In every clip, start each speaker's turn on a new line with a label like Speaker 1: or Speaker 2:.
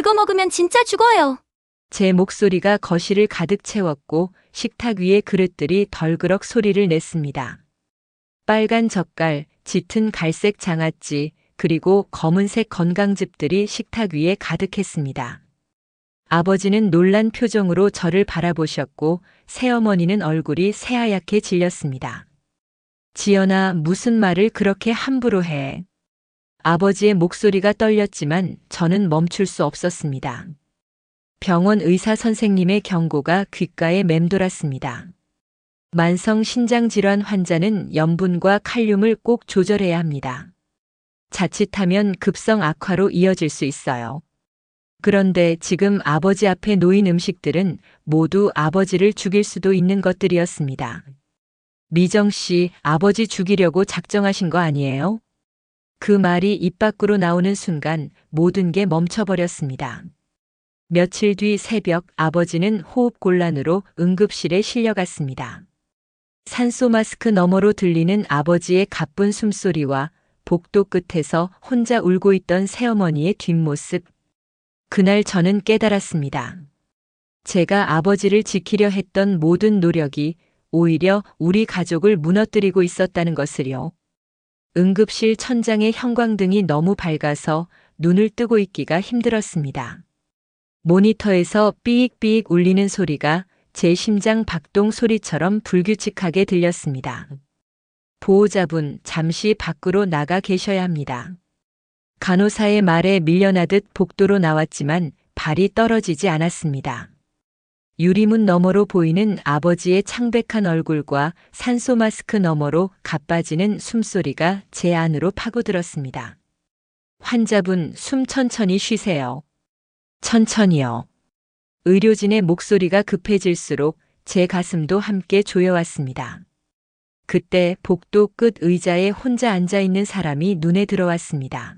Speaker 1: 그거 먹으면 진짜 죽어요.
Speaker 2: 제 목소리가 거실을 가득 채웠고 식탁 위의 그릇들이 덜그럭 소리를 냈습니다. 빨간 젓갈, 짙은 갈색 장아찌, 그리고 검은색 건강즙들이 식탁 위에 가득했습니다. 아버지는 놀란 표정으로 저를 바라보셨고 새어머니는 얼굴이 새하얗게 질렸습니다. 지연아, 무슨 말을 그렇게 함부로 해? 아버지의 목소리가 떨렸지만 저는 멈출 수 없었습니다. 병원 의사 선생님의 경고가 귓가에 맴돌았습니다. 만성 신장질환 환자는 염분과 칼륨을 꼭 조절해야 합니다. 자칫하면 급성 악화로 이어질 수 있어요. 그런데 지금 아버지 앞에 놓인 음식들은 모두 아버지를 죽일 수도 있는 것들이었습니다. 미정 씨, 아버지 죽이려고 작정하신 거 아니에요? 그 말이 입 밖으로 나오는 순간 모든 게 멈춰버렸습니다. 며칠 뒤 새벽 아버지는 호흡곤란으로 응급실에 실려갔습니다. 산소 마스크 너머로 들리는 아버지의 가쁜 숨소리와 복도 끝에서 혼자 울고 있던 새어머니의 뒷모습. 그날 저는 깨달았습니다. 제가 아버지를 지키려 했던 모든 노력이 오히려 우리 가족을 무너뜨리고 있었다는 것을요. 응급실 천장의 형광등이 너무 밝아서 눈을 뜨고 있기가 힘들었습니다. 모니터에서 삐익삐익 울리는 소리가 제 심장 박동 소리처럼 불규칙하게 들렸습니다. 보호자분, 잠시 밖으로 나가 계셔야 합니다. 간호사의 말에 밀려나듯 복도로 나왔지만 발이 떨어지지 않았습니다. 유리문 너머로 보이는 아버지의 창백한 얼굴과 산소 마스크 너머로 가빠지는 숨소리가 제 안으로 파고들었습니다. 환자분, 숨 천천히 쉬세요. 천천히요. 의료진의 목소리가 급해질수록 제 가슴도 함께 조여왔습니다. 그때 복도 끝 의자에 혼자 앉아 있는 사람이 눈에 들어왔습니다.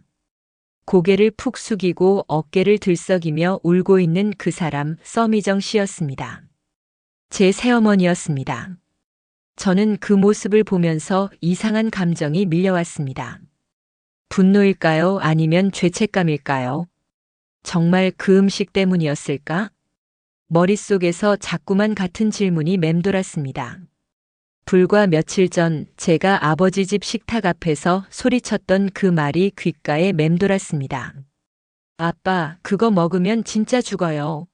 Speaker 2: 고개를 푹 숙이고 어깨를 들썩이며 울고 있는 그 사람, 서미정 씨였습니다. 제 새어머니였습니다. 저는 그 모습을 보면서 이상한 감정이 밀려왔습니다. 분노일까요? 아니면 죄책감일까요? 정말 그 음식 때문이었을까? 머릿속에서 자꾸만 같은 질문이 맴돌았습니다. 불과 며칠 전 제가 아버지 집 식탁 앞에서 소리쳤던 그 말이 귓가에 맴돌았습니다. 아빠, 그거 먹으면 진짜 죽어요.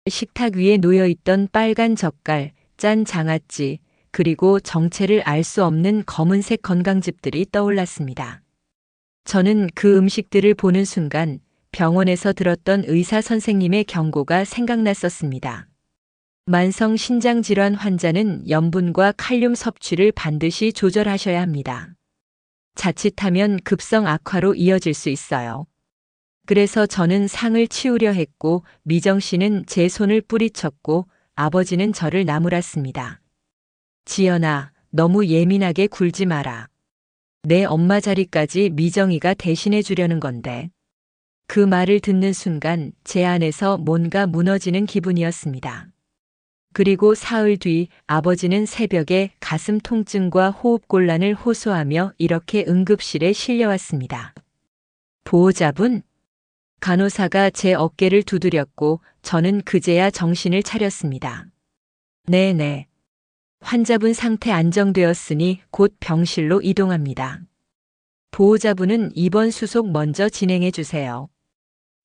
Speaker 2: 식탁 위에 놓여있던 빨간 젓갈, 짠 장아찌, 그리고 정체를 알 수 없는 검은색 건강즙들이 떠올랐습니다. 저는 그 음식들을 보는 순간 병원에서 들었던 의사 선생님의 경고가 생각났었습니다. 만성 신장질환 환자는 염분과 칼륨 섭취를 반드시 조절하셔야 합니다. 자칫하면 급성 악화로 이어질 수 있어요. 그래서 저는 상을 치우려 했고 미정 씨는 제 손을 뿌리쳤고 아버지는 저를 나무랐습니다. 지연아, 너무 예민하게 굴지 마라. 내 엄마 자리까지 미정이가 대신해 주려는 건데. 그 말을 듣는 순간 제 안에서 뭔가 무너지는 기분이었습니다. 그리고 사흘 뒤 아버지는 새벽에 가슴 통증과 호흡곤란을 호소하며 이렇게 응급실에 실려왔습니다. 보호자분? 간호사가 제 어깨를 두드렸고 저는 그제야 정신을 차렸습니다. 네네. 환자분 상태 안정되었으니 곧 병실로 이동합니다. 보호자분은 입원 수속 먼저 진행해 주세요.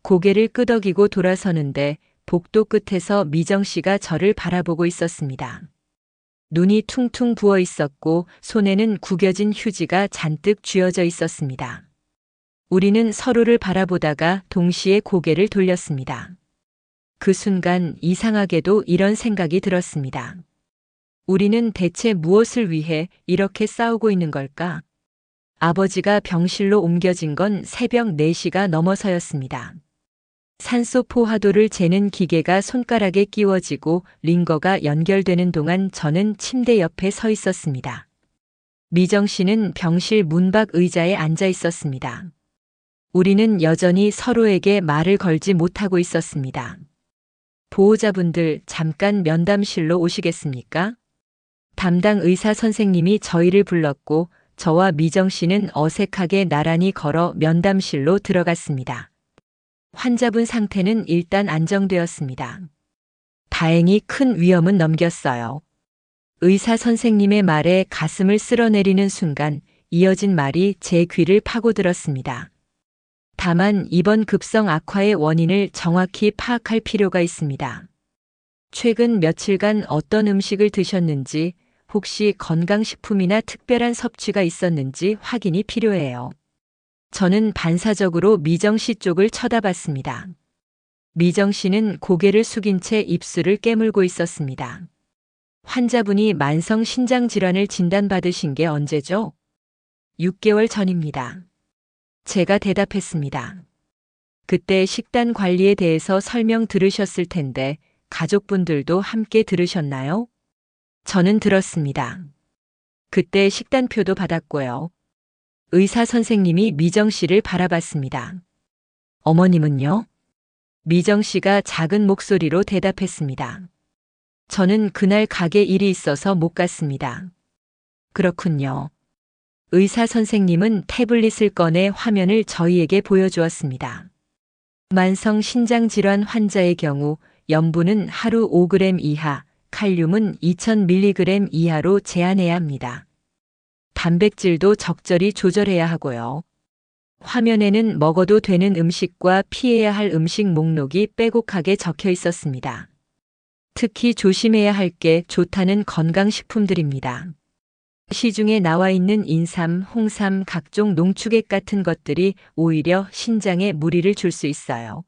Speaker 2: 고개를 끄덕이고 돌아서는데 복도 끝에서 미정 씨가 저를 바라보고 있었습니다. 눈이 퉁퉁 부어 있었고 손에는 구겨진 휴지가 잔뜩 쥐어져 있었습니다. 우리는 서로를 바라보다가 동시에 고개를 돌렸습니다. 그 순간 이상하게도 이런 생각이 들었습니다. 우리는 대체 무엇을 위해 이렇게 싸우고 있는 걸까? 아버지가 병실로 옮겨진 건 새벽 4시가 넘어서였습니다. 산소 포화도를 재는 기계가 손가락에 끼워지고 링거가 연결되는 동안 저는 침대 옆에 서 있었습니다. 미정 씨는 병실 문밖 의자에 앉아 있었습니다. 우리는 여전히 서로에게 말을 걸지 못하고 있었습니다. 보호자분들, 잠깐 면담실로 오시겠습니까? 담당 의사 선생님이 저희를 불렀고 저와 미정 씨는 어색하게 나란히 걸어 면담실로 들어갔습니다. 환자분 상태는 일단 안정되었습니다. 다행히 큰 위험은 넘겼어요. 의사 선생님의 말에 가슴을 쓸어내리는 순간 이어진 말이 제 귀를 파고들었습니다. 다만 이번 급성 악화의 원인을 정확히 파악할 필요가 있습니다. 최근 며칠간 어떤 음식을 드셨는지, 혹시 건강식품이나 특별한 섭취가 있었는지 확인이 필요해요. 저는 반사적으로 미정 씨 쪽을 쳐다봤습니다. 미정 씨는 고개를 숙인 채 입술을 깨물고 있었습니다. 환자분이 만성 신장질환을 진단받으신 게 언제죠? 6개월 전입니다. 제가 대답했습니다. 그때 식단 관리에 대해서 설명 들으셨을 텐데 가족분들도 함께 들으셨나요? 저는 들었습니다. 그때 식단표도 받았고요. 의사 선생님이 미정 씨를 바라봤습니다. 어머님은요? 미정 씨가 작은 목소리로 대답했습니다. 저는 그날 가게 일이 있어서 못 갔습니다. 그렇군요. 의사 선생님은 태블릿을 꺼내 화면을 저희에게 보여주었습니다. 만성 신장질환 환자의 경우 염분은 하루 5g 이하, 칼륨은 2000mg 이하로 제한해야 합니다. 단백질도 적절히 조절해야 하고요. 화면에는 먹어도 되는 음식과 피해야 할 음식 목록이 빼곡하게 적혀 있었습니다. 특히 조심해야 할 게 좋다는 건강식품들입니다. 시중에 나와 있는 인삼, 홍삼, 각종 농축액 같은 것들이 오히려 신장에 무리를 줄 수 있어요.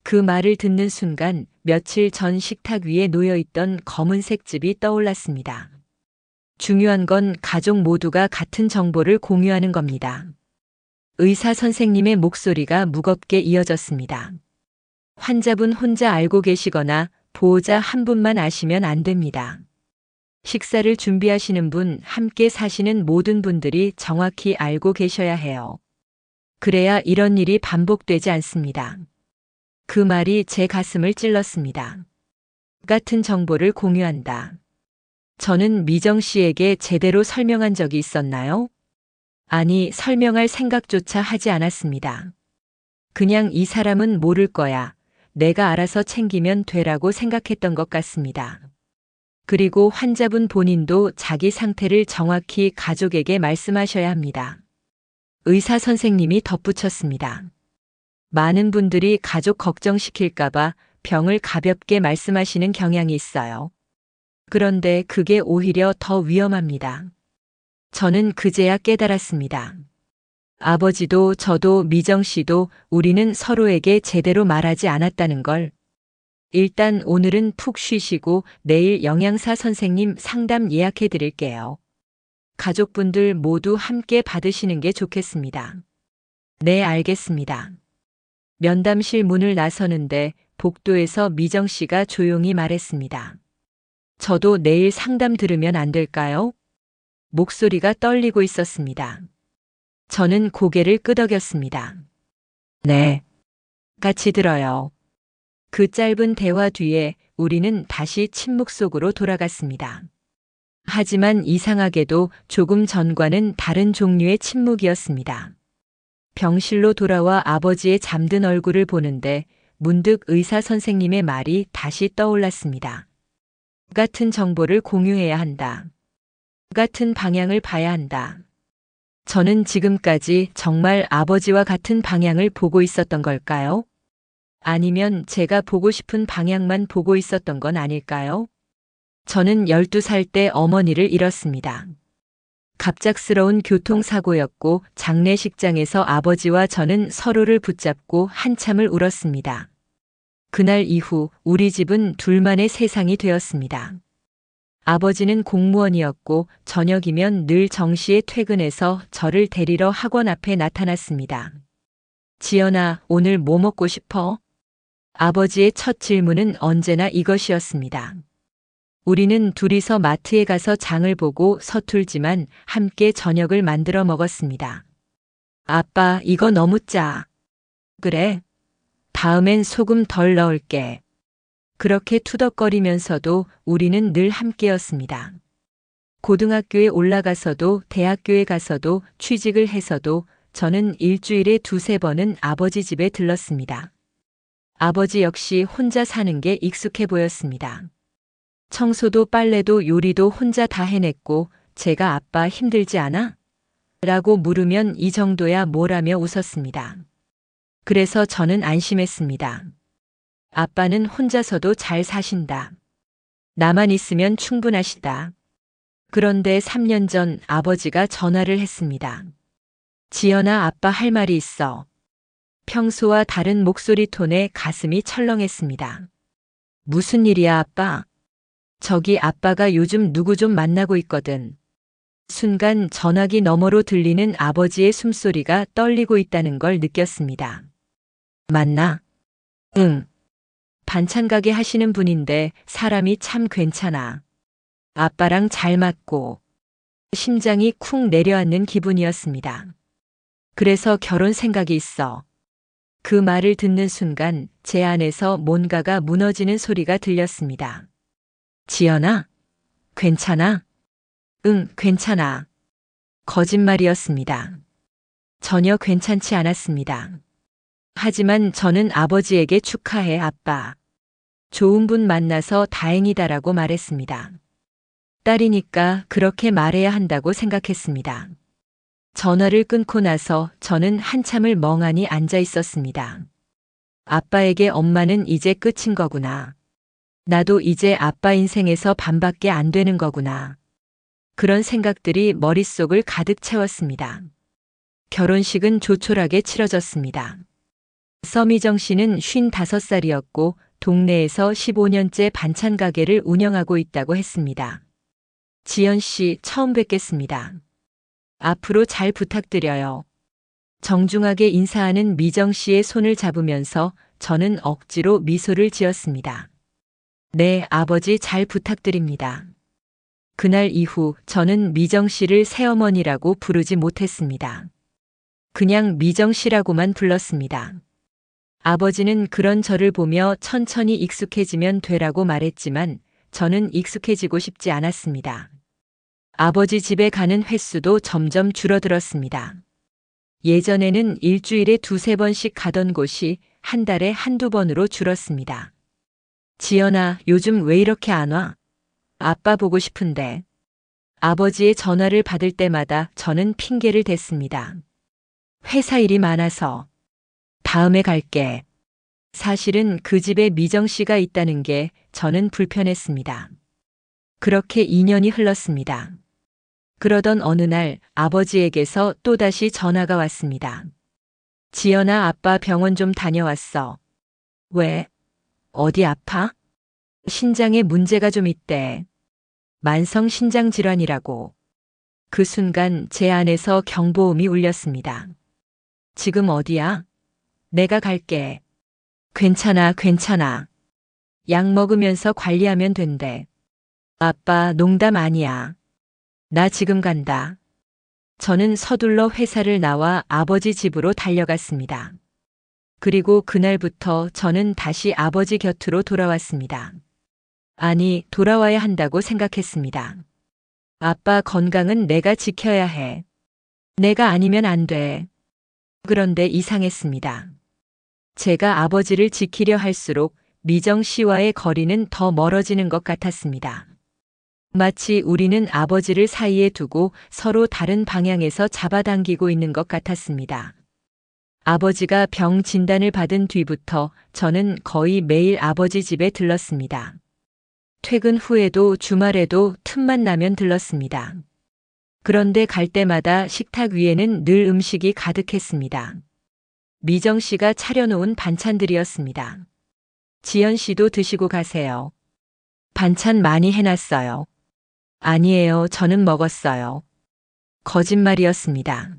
Speaker 2: 그 말을 듣는 순간 며칠 전 식탁 위에 놓여있던 검은색 즙이 떠올랐습니다. 중요한 건 가족 모두가 같은 정보를 공유하는 겁니다. 의사 선생님의 목소리가 무겁게 이어졌습니다. 환자분 혼자 알고 계시거나 보호자 한 분만 아시면 안 됩니다. 식사를 준비하시는 분, 함께 사시는 모든 분들이 정확히 알고 계셔야 해요. 그래야 이런 일이 반복되지 않습니다. 그 말이 제 가슴을 찔렀습니다. 같은 정보를 공유한다. 저는 미정 씨에게 제대로 설명한 적이 있었나요? 아니, 설명할 생각조차 하지 않았습니다. 그냥 이 사람은 모를 거야. 내가 알아서 챙기면 되라고 생각했던 것 같습니다. 그리고 환자분 본인도 자기 상태를 정확히 가족에게 말씀하셔야 합니다. 의사 선생님이 덧붙였습니다. 많은 분들이 가족 걱정시킬까봐 병을 가볍게 말씀하시는 경향이 있어요. 그런데 그게 오히려 더 위험합니다. 저는 그제야 깨달았습니다. 아버지도 저도 미정 씨도 우리는 서로에게 제대로 말하지 않았다는 걸. 일단 오늘은 푹 쉬시고 내일 영양사 선생님 상담 예약해 드릴게요. 가족분들 모두 함께 받으시는 게 좋겠습니다. 네, 알겠습니다. 면담실 문을 나서는데 복도에서 미정 씨가 조용히 말했습니다. 저도 내일 상담 들으면 안 될까요? 목소리가 떨리고 있었습니다. 저는 고개를 끄덕였습니다. 네. 같이 들어요. 그 짧은 대화 뒤에 우리는 다시 침묵 속으로 돌아갔습니다. 하지만 이상하게도 조금 전과는 다른 종류의 침묵이었습니다. 병실로 돌아와 아버지의 잠든 얼굴을 보는데 문득 의사 선생님의 말이 다시 떠올랐습니다. 같은 정보를 공유해야 한다. 같은 방향을 봐야 한다. 저는 지금까지 정말 아버지와 같은 방향을 보고 있었던 걸까요? 아니면 제가 보고 싶은 방향만 보고 있었던 건 아닐까요? 저는 12살 때 어머니를 잃었습니다. 갑작스러운 교통사고였고 장례식장에서 아버지와 저는 서로를 붙잡고 한참을 울었습니다. 그날 이후 우리 집은 둘만의 세상이 되었습니다. 아버지는 공무원이었고 저녁이면 늘 정시에 퇴근해서 저를 데리러 학원 앞에 나타났습니다. 지연아, 오늘 뭐 먹고 싶어? 아버지의 첫 질문은 언제나 이것이었습니다. 우리는 둘이서 마트에 가서 장을 보고 서툴지만 함께 저녁을 만들어 먹었습니다. 아빠, 이거 너무 짜. 그래. 다음엔 소금 덜 넣을게. 그렇게 투덕거리면서도 우리는 늘 함께였습니다. 고등학교에 올라가서도 대학교에 가서도 취직을 해서도 저는 일주일에 2~3번은 아버지 집에 들렀습니다. 아버지 역시 혼자 사는 게 익숙해 보였습니다. 청소도 빨래도 요리도 혼자 다 해냈고 제가 아빠 힘들지 않아? 라고 물으면 이 정도야 뭐라며 웃었습니다. 그래서 저는 안심했습니다. 아빠는 혼자서도 잘 사신다. 나만 있으면 충분하시다. 그런데 3년 전 아버지가 전화를 했습니다. 지연아, 아빠 할 말이 있어. 평소와 다른 목소리 톤에 가슴이 철렁했습니다. 무슨 일이야, 아빠? 저기 아빠가 요즘 누구 좀 만나고 있거든. 순간 전화기 너머로 들리는 아버지의 숨소리가 떨리고 있다는 걸 느꼈습니다. 맞나? 응. 반찬 가게 하시는 분인데 사람이 참 괜찮아. 아빠랑 잘 맞고. 심장이 쿵 내려앉는 기분이었습니다. 그래서 결혼 생각이 있어. 그 말을 듣는 순간 제 안에서 뭔가가 무너지는 소리가 들렸습니다. 지연아? 괜찮아? 응, 괜찮아. 거짓말이었습니다. 전혀 괜찮지 않았습니다. 하지만 저는 아버지에게 축하해, 아빠. 좋은 분 만나서 다행이다라고 말했습니다. 딸이니까 그렇게 말해야 한다고 생각했습니다. 전화를 끊고 나서 저는 한참을 멍하니 앉아 있었습니다. 아빠에게 엄마는 이제 끝인 거구나. 나도 이제 아빠 인생에서 반밖에 안 되는 거구나. 그런 생각들이 머릿속을 가득 채웠습니다. 결혼식은 조촐하게 치러졌습니다. 서미정 씨는 55살이었고 동네에서 15년째 반찬 가게를 운영하고 있다고 했습니다. 지연 씨, 처음 뵙겠습니다. 앞으로 잘 부탁드려요. 정중하게 인사하는 미정 씨의 손을 잡으면서 저는 억지로 미소를 지었습니다. 네, 아버지 잘 부탁드립니다. 그날 이후 저는 미정 씨를 새어머니라고 부르지 못했습니다. 그냥 미정 씨라고만 불렀습니다. 아버지는 그런 저를 보며 천천히 익숙해지면 되라고 말했지만 저는 익숙해지고 싶지 않았습니다. 아버지 집에 가는 횟수도 점점 줄어들었습니다. 예전에는 일주일에 2~3번씩 가던 곳이 한 달에 1~2번으로 줄었습니다. 지연아, 요즘 왜 이렇게 안 와? 아빠 보고 싶은데. 아버지의 전화를 받을 때마다 저는 핑계를 댔습니다. 회사 일이 많아서. 다음에 갈게. 사실은 그 집에 미정 씨가 있다는 게 저는 불편했습니다. 그렇게 2년이 흘렀습니다. 그러던 어느 날 아버지에게서 또다시 전화가 왔습니다. 지연아, 아빠 병원 좀 다녀왔어. 왜? 어디 아파? 신장에 문제가 좀 있대. 만성 신장 질환이라고. 그 순간 제 안에서 경보음이 울렸습니다. 지금 어디야? 내가 갈게. 괜찮아, 괜찮아. 약 먹으면서 관리하면 된대. 아빠, 농담 아니야. 나 지금 간다. 저는 서둘러 회사를 나와 아버지 집으로 달려갔습니다. 그리고 그날부터 저는 다시 아버지 곁으로 돌아왔습니다. 아니, 돌아와야 한다고 생각했습니다. 아빠 건강은 내가 지켜야 해. 내가 아니면 안 돼. 그런데 이상했습니다. 제가 아버지를 지키려 할수록 미정 씨와의 거리는 더 멀어지는 것 같았습니다. 마치 우리는 아버지를 사이에 두고 서로 다른 방향에서 잡아당기고 있는 것 같았습니다. 아버지가 병 진단을 받은 뒤부터 저는 거의 매일 아버지 집에 들렀습니다. 퇴근 후에도 주말에도 틈만 나면 들렀습니다. 그런데 갈 때마다 식탁 위에는 늘 음식이 가득했습니다. 미정 씨가 차려놓은 반찬들이었습니다. 지연 씨도 드시고 가세요. 반찬 많이 해놨어요. 아니에요, 저는 먹었어요. 거짓말이었습니다.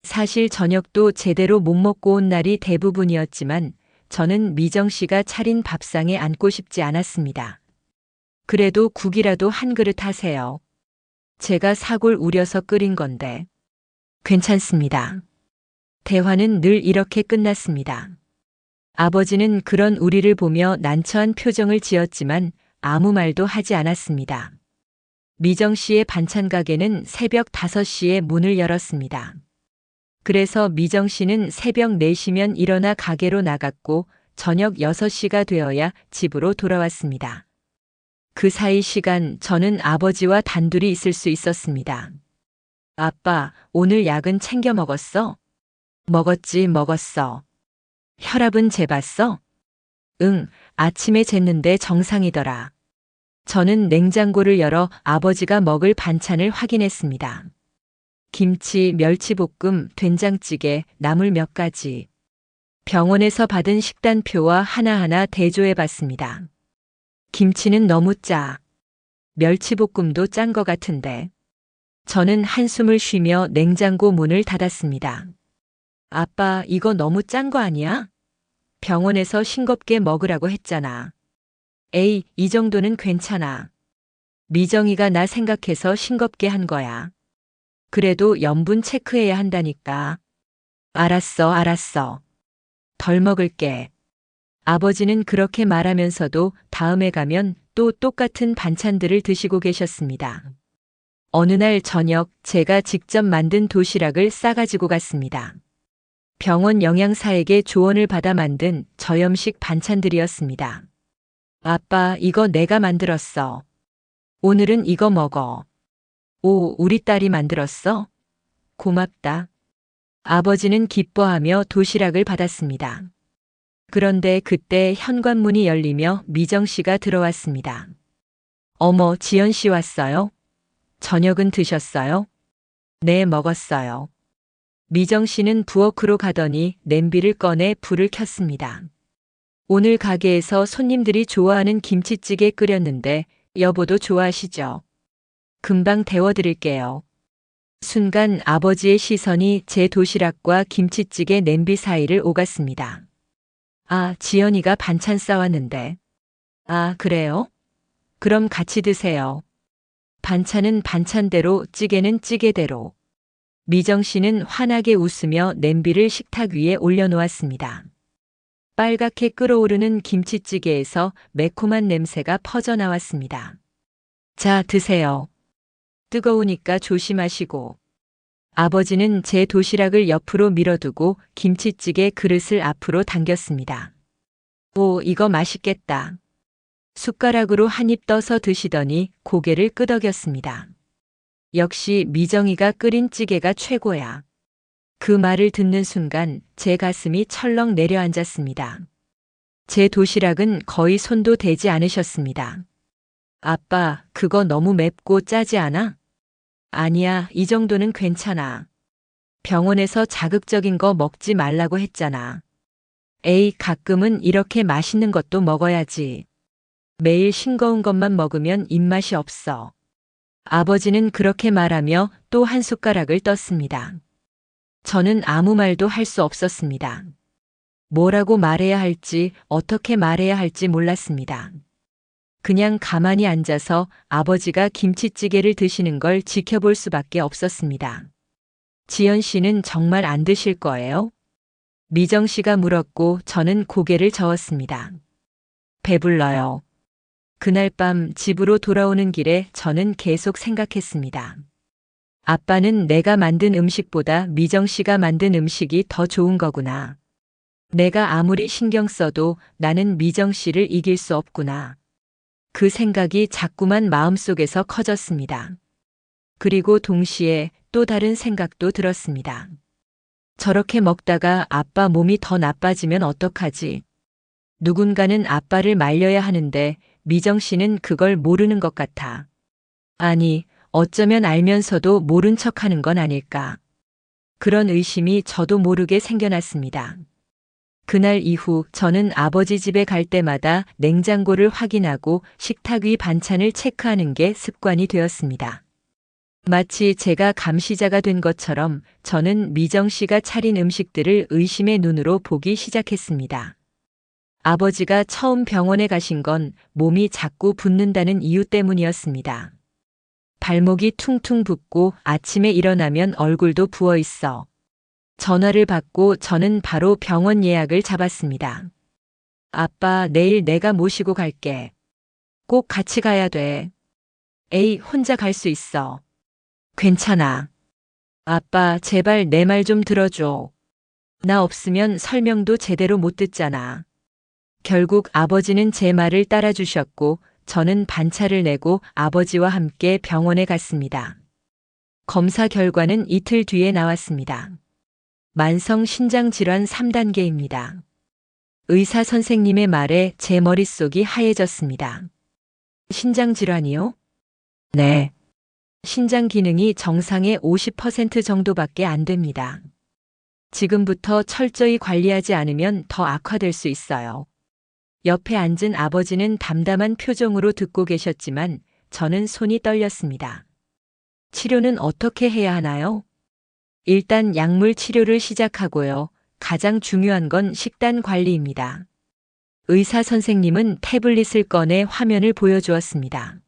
Speaker 2: 사실 저녁도 제대로 못 먹고 온 날이 대부분이었지만 저는 미정 씨가 차린 밥상에 앉고 싶지 않았습니다. 그래도 국이라도 한 그릇 하세요. 제가 사골 우려서 끓인 건데. 괜찮습니다. 대화는 늘 이렇게 끝났습니다. 아버지는 그런 우리를 보며 난처한 표정을 지었지만 아무 말도 하지 않았습니다. 미정 씨의 반찬 가게는 새벽 5시에 문을 열었습니다. 그래서 미정 씨는 새벽 4시면 일어나 가게로 나갔고 저녁 6시가 되어야 집으로 돌아왔습니다. 그 사이 시간 저는 아버지와 단둘이 있을 수 있었습니다. 아빠, 오늘 약은 챙겨 먹었어? 먹었지, 먹었어. 혈압은 재봤어? 응, 아침에 쟀는데 정상이더라. 저는 냉장고를 열어 아버지가 먹을 반찬을 확인했습니다. 김치, 멸치볶음, 된장찌개, 나물 몇 가지. 병원에서 받은 식단표와 하나하나 대조해 봤습니다. 김치는 너무 짜. 멸치볶음도 짠 것 같은데. 저는 한숨을 쉬며 냉장고 문을 닫았습니다. 아빠, 이거 너무 짠 거 아니야? 병원에서 싱겁게 먹으라고 했잖아. 에이, 이 정도는 괜찮아. 미정이가 나 생각해서 싱겁게 한 거야. 그래도 염분 체크해야 한다니까. 알았어, 알았어. 덜 먹을게. 아버지는 그렇게 말하면서도 다음에 가면 또 똑같은 반찬들을 드시고 계셨습니다. 어느 날 저녁 제가 직접 만든 도시락을 싸가지고 갔습니다. 병원 영양사에게 조언을 받아 만든 저염식 반찬들이었습니다. 아빠, 이거 내가 만들었어. 오늘은 이거 먹어. 오, 우리 딸이 만들었어? 고맙다. 아버지는 기뻐하며 도시락을 받았습니다. 그런데 그때 현관문이 열리며 미정 씨가 들어왔습니다. 어머, 지연 씨 왔어요? 저녁은 드셨어요? 네, 먹었어요. 미정 씨는 부엌으로 가더니 냄비를 꺼내 불을 켰습니다. 오늘 가게에서 손님들이 좋아하는 김치찌개 끓였는데 여보도 좋아하시죠? 금방 데워드릴게요. 순간 아버지의 시선이 제 도시락과 김치찌개 냄비 사이를 오갔습니다. 아, 지연이가 반찬 싸왔는데. 아, 그래요? 그럼 같이 드세요. 반찬은 반찬대로, 찌개는 찌개대로. 미정 씨는 환하게 웃으며 냄비를 식탁 위에 올려놓았습니다. 빨갛게 끓어오르는 김치찌개에서 매콤한 냄새가 퍼져나왔습니다. 자, 드세요. 뜨거우니까 조심하시고. 아버지는 제 도시락을 옆으로 밀어두고 김치찌개 그릇을 앞으로 당겼습니다. 오, 이거 맛있겠다. 숟가락으로 한 입 떠서 드시더니 고개를 끄덕였습니다. 역시 미정이가 끓인 찌개가 최고야. 그 말을 듣는 순간 제 가슴이 철렁 내려앉았습니다. 제 도시락은 거의 손도 대지 않으셨습니다. 아빠, 그거 너무 맵고 짜지 않아? 아니야, 이 정도는 괜찮아. 병원에서 자극적인 거 먹지 말라고 했잖아. 에이, 가끔은 이렇게 맛있는 것도 먹어야지. 매일 싱거운 것만 먹으면 입맛이 없어. 아버지는 그렇게 말하며 또 한 숟가락을 떴습니다. 저는 아무 말도 할 수 없었습니다. 뭐라고 말해야 할지, 어떻게 말해야 할지 몰랐습니다. 그냥 가만히 앉아서 아버지가 김치찌개를 드시는 걸 지켜볼 수밖에 없었습니다. 지연 씨는 정말 안 드실 거예요? 미정 씨가 물었고 저는 고개를 저었습니다. 배불러요. 그날 밤 집으로 돌아오는 길에 저는 계속 생각했습니다. 아빠는 내가 만든 음식보다 미정 씨가 만든 음식이 더 좋은 거구나. 내가 아무리 신경 써도 나는 미정 씨를 이길 수 없구나. 그 생각이 자꾸만 마음속에서 커졌습니다. 그리고 동시에 또 다른 생각도 들었습니다. 저렇게 먹다가 아빠 몸이 더 나빠지면 어떡하지? 누군가는 아빠를 말려야 하는데 미정 씨는 그걸 모르는 것 같아. 아니, 어쩌면 알면서도 모른 척하는 건 아닐까. 그런 의심이 저도 모르게 생겨났습니다. 그날 이후 저는 아버지 집에 갈 때마다 냉장고를 확인하고 식탁 위 반찬을 체크하는 게 습관이 되었습니다. 마치 제가 감시자가 된 것처럼 저는 미정 씨가 차린 음식들을 의심의 눈으로 보기 시작했습니다. 아버지가 처음 병원에 가신 건 몸이 자꾸 붓는다는 이유 때문이었습니다. 발목이 퉁퉁 붓고 아침에 일어나면 얼굴도 부어 있어. 전화를 받고 저는 바로 병원 예약을 잡았습니다. 아빠, 내일 내가 모시고 갈게. 꼭 같이 가야 돼. 에이, 혼자 갈 수 있어. 괜찮아. 아빠, 제발 내 말 좀 들어줘. 나 없으면 설명도 제대로 못 듣잖아. 결국 아버지는 제 말을 따라주셨고 저는 반차를 내고 아버지와 함께 병원에 갔습니다. 검사 결과는 이틀 뒤에 나왔습니다. 만성 신장 질환 3단계입니다. 의사 선생님의 말에 제 머릿속이 하얘졌습니다. 신장 질환이요? 네. 신장 기능이 정상의 50% 정도밖에 안 됩니다. 지금부터 철저히 관리하지 않으면 더 악화될 수 있어요. 옆에 앉은 아버지는 담담한 표정으로 듣고 계셨지만 저는 손이 떨렸습니다. 치료는 어떻게 해야 하나요? 일단 약물 치료를 시작하고요. 가장 중요한 건 식단 관리입니다. 의사 선생님은 태블릿을 꺼내 화면을 보여주었습니다.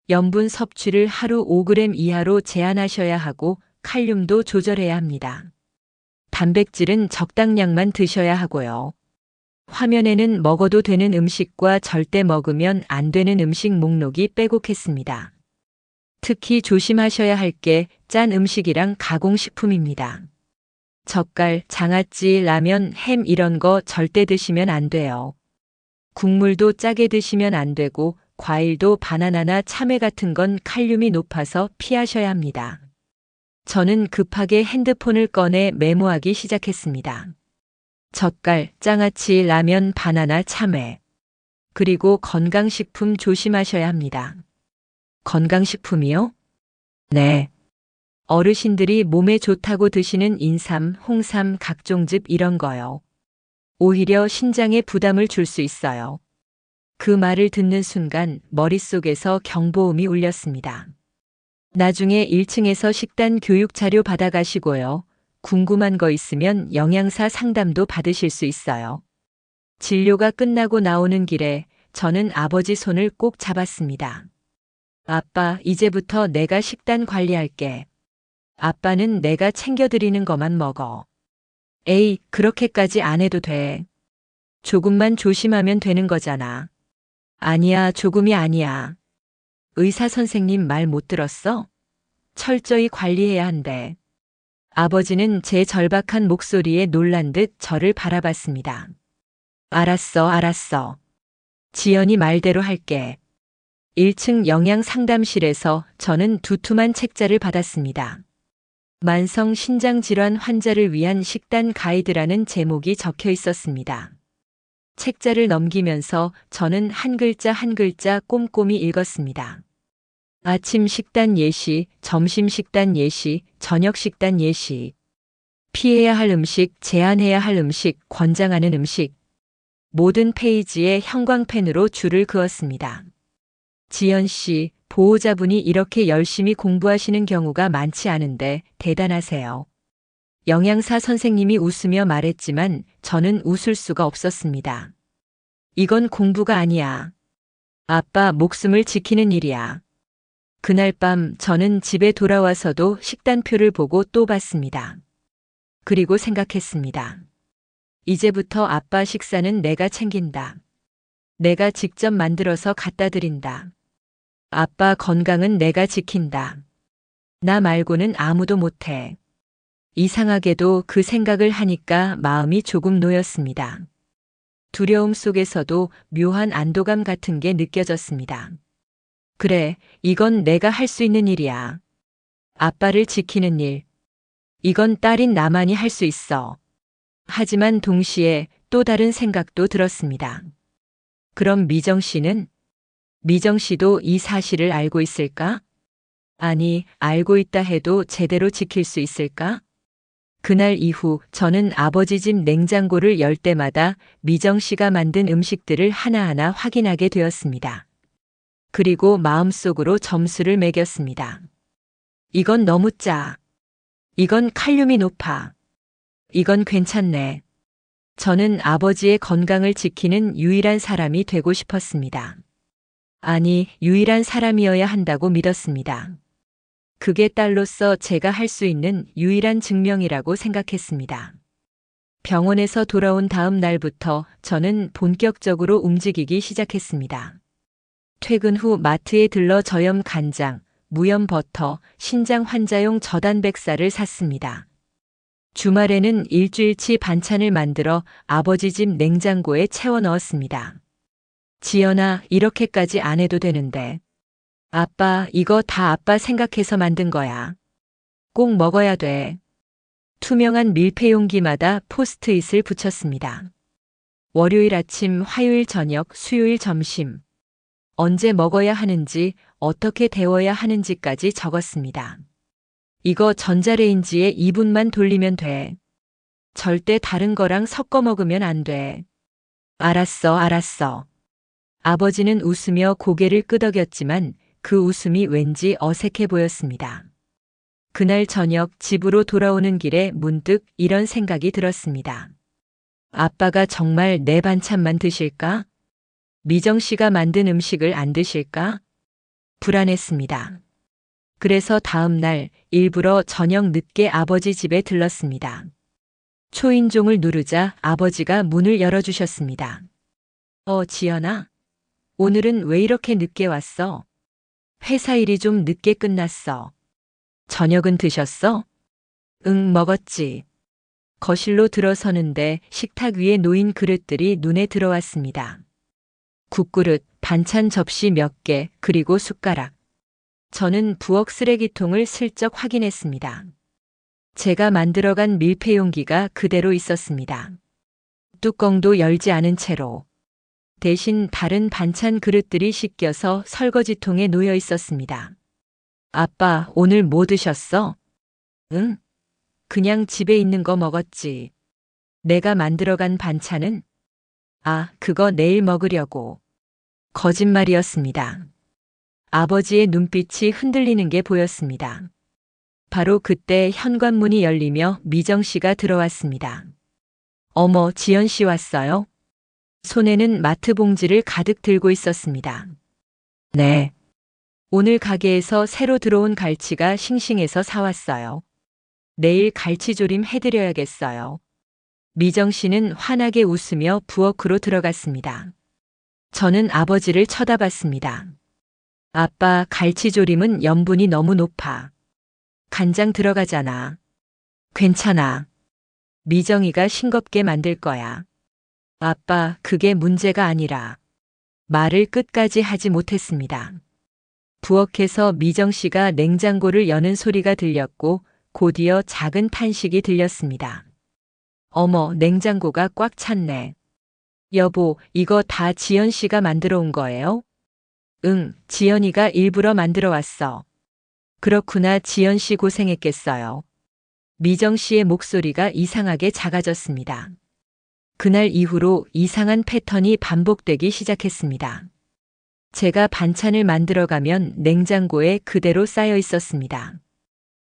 Speaker 2: 염분 섭취를 하루 5g 이하로 제한하셔야 하고 칼륨도 조절해야 합니다. 단백질은 적당량만 드셔야 하고요. 화면에는 먹어도 되는 음식과 절대 먹으면 안 되는 음식 목록이 빼곡했습니다. 특히 조심하셔야 할 게 짠 음식이랑 가공식품입니다. 젓갈, 장아찌, 라면, 햄 이런 거 절대 드시면 안 돼요. 국물도 짜게 드시면 안 되고 과일도 바나나나 참외 같은 건 칼륨이 높아서 피하셔야 합니다. 저는 급하게 핸드폰을 꺼내 메모하기 시작했습니다. 젓갈, 장아찌, 라면, 바나나, 참외. 그리고 건강식품 조심하셔야 합니다. 건강식품이요? 네. 어르신들이 몸에 좋다고 드시는 인삼, 홍삼, 각종즙 이런 거요. 오히려 신장에 부담을 줄 수 있어요. 그 말을 듣는 순간 머릿속에서 경보음이 울렸습니다. 나중에 1층에서 식단 교육 자료 받아가시고요. 궁금한 거 있으면 영양사 상담도 받으실 수 있어요. 진료가 끝나고 나오는 길에 저는 아버지 손을 꼭 잡았습니다. 아빠, 이제부터 내가 식단 관리할게. 아빠는 내가 챙겨드리는 것만 먹어. 에이, 그렇게까지 안 해도 돼. 조금만 조심하면 되는 거잖아. 아니야, 조금이 아니야. 의사 선생님 말 못 들었어? 철저히 관리해야 한대. 아버지는 제 절박한 목소리에 놀란 듯 저를 바라봤습니다. 알았어, 알았어. 지연이 말대로 할게. 1층 영양 상담실에서 저는 두툼한 책자를 받았습니다. 만성 신장 질환 환자를 위한 식단 가이드라는 제목이 적혀 있었습니다. 책자를 넘기면서 저는 한 글자 한 글자 꼼꼼히 읽었습니다. 아침 식단 예시, 점심 식단 예시, 저녁 식단 예시. 피해야 할 음식, 제한해야 할 음식, 권장하는 음식. 모든 페이지에 형광펜으로 줄을 그었습니다. 지연 씨, 보호자분이 이렇게 열심히 공부하시는 경우가 많지 않은데 대단하세요. 영양사 선생님이 웃으며 말했지만 저는 웃을 수가 없었습니다. 이건 공부가 아니야. 아빠 목숨을 지키는 일이야. 그날 밤 저는 집에 돌아와서도 식단표를 보고 또 봤습니다. 그리고 생각했습니다. 이제부터 아빠 식사는 내가 챙긴다. 내가 직접 만들어서 갖다 드린다. 아빠 건강은 내가 지킨다. 나 말고는 아무도 못해. 이상하게도 그 생각을 하니까 마음이 조금 놓였습니다. 두려움 속에서도 묘한 안도감 같은 게 느껴졌습니다. 그래, 이건 내가 할 수 있는 일이야. 아빠를 지키는 일. 이건 딸인 나만이 할 수 있어. 하지만 동시에 또 다른 생각도 들었습니다. 그럼 미정 씨는? 미정 씨도 이 사실을 알고 있을까? 아니, 알고 있다 해도 제대로 지킬 수 있을까? 그날 이후 저는 아버지 집 냉장고를 열 때마다 미정 씨가 만든 음식들을 하나하나 확인하게 되었습니다. 그리고 마음속으로 점수를 매겼습니다. 이건 너무 짜. 이건 칼륨이 높아. 이건 괜찮네. 저는 아버지의 건강을 지키는 유일한 사람이 되고 싶었습니다. 아니, 유일한 사람이어야 한다고 믿었습니다. 그게 딸로서 제가 할 수 있는 유일한 증명이라고 생각했습니다. 병원에서 돌아온 다음 날부터 저는 본격적으로 움직이기 시작했습니다. 퇴근 후 마트에 들러 저염 간장, 무염 버터, 신장 환자용 저단백살을 샀습니다. 주말에는 일주일치 반찬을 만들어 아버지 집 냉장고에 채워 넣었습니다. 지연아, 이렇게까지 안 해도 되는데. 아빠, 이거 다 아빠 생각해서 만든 거야. 꼭 먹어야 돼. 투명한 밀폐 용기마다 포스트잇을 붙였습니다. 월요일 아침, 화요일 저녁, 수요일 점심. 언제 먹어야 하는지, 어떻게 데워야 하는지까지 적었습니다. 이거 전자레인지에 2분만 돌리면 돼. 절대 다른 거랑 섞어 먹으면 안 돼. 알았어, 알았어. 아버지는 웃으며 고개를 끄덕였지만 그 웃음이 왠지 어색해 보였습니다. 그날 저녁 집으로 돌아오는 길에 문득 이런 생각이 들었습니다. 아빠가 정말 내 반찬만 드실까? 미정 씨가 만든 음식을 안 드실까? 불안했습니다. 그래서 다음 날 일부러 저녁 늦게 아버지 집에 들렀습니다. 초인종을 누르자 아버지가 문을 열어주셨습니다. 지연아, 오늘은 왜 이렇게 늦게 왔어? 회사 일이 좀 늦게 끝났어. 저녁은 드셨어? 응, 먹었지. 거실로 들어서는데 식탁 위에 놓인 그릇들이 눈에 들어왔습니다. 국그릇, 반찬 접시 몇 개, 그리고 숟가락. 저는 부엌 쓰레기통을 슬쩍 확인했습니다. 제가 만들어간 밀폐 용기가 그대로 있었습니다. 뚜껑도 열지 않은 채로. 대신 다른 반찬 그릇들이 씻겨서 설거지통에 놓여 있었습니다. 아빠, 오늘 뭐 드셨어? 응? 그냥 집에 있는 거 먹었지. 내가 만들어간 반찬은? 그거 내일 먹으려고. 거짓말이었습니다. 아버지의 눈빛이 흔들리는 게 보였습니다. 바로 그때 현관문이 열리며 미정 씨가 들어왔습니다. 어머, 지연 씨 왔어요? 손에는 마트 봉지를 가득 들고 있었습니다. 네. 오늘 가게에서 새로 들어온 갈치가 싱싱해서 사왔어요. 내일 갈치조림 해드려야겠어요. 미정 씨는 환하게 웃으며 부엌으로 들어갔습니다. 저는 아버지를 쳐다봤습니다. 아빠, 갈치조림은 염분이 너무 높아. 간장 들어가잖아. 괜찮아. 미정이가 싱겁게 만들 거야. 아빠, 그게 문제가 아니라. 말을 끝까지 하지 못했습니다. 부엌에서 미정 씨가 냉장고를 여는 소리가 들렸고 곧이어 작은 탄식이 들렸습니다. 어머, 냉장고가 꽉 찼네. 여보, 이거 다 지연 씨가 만들어 온 거예요? 응, 지연이가 일부러 만들어 왔어. 그렇구나, 지연 씨 고생했겠어요. 미정 씨의 목소리가 이상하게 작아졌습니다. 그날 이후로 이상한 패턴이 반복되기 시작했습니다. 제가 반찬을 만들어가면 냉장고에 그대로 쌓여 있었습니다.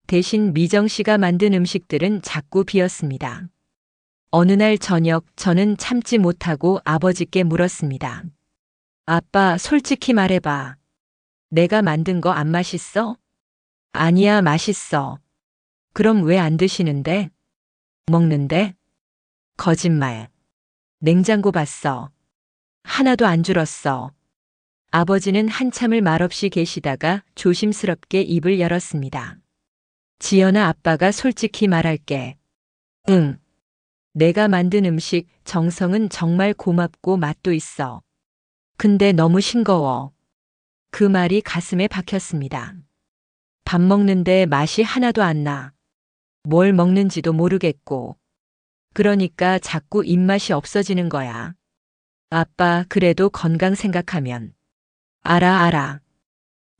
Speaker 2: 대신 미정 씨가 만든 음식들은 자꾸 비었습니다. 어느 날 저녁 저는 참지 못하고 아버지께 물었습니다. 아빠, 솔직히 말해봐. 내가 만든 거 안 맛있어? 아니야, 맛있어. 그럼 왜 안 드시는데? 먹는데? 거짓말. 냉장고 봤어. 하나도 안 줄었어. 아버지는 한참을 말없이 계시다가 조심스럽게 입을 열었습니다. 지연아, 아빠가 솔직히 말할게. 응. 내가 만든 음식 정성은 정말 고맙고 맛도 있어. 근데 너무 싱거워. 그 말이 가슴에 박혔습니다. 밥 먹는데 맛이 하나도 안 나. 뭘 먹는지도 모르겠고. 그러니까 자꾸 입맛이 없어지는 거야. 아빠, 그래도 건강 생각하면. 알아.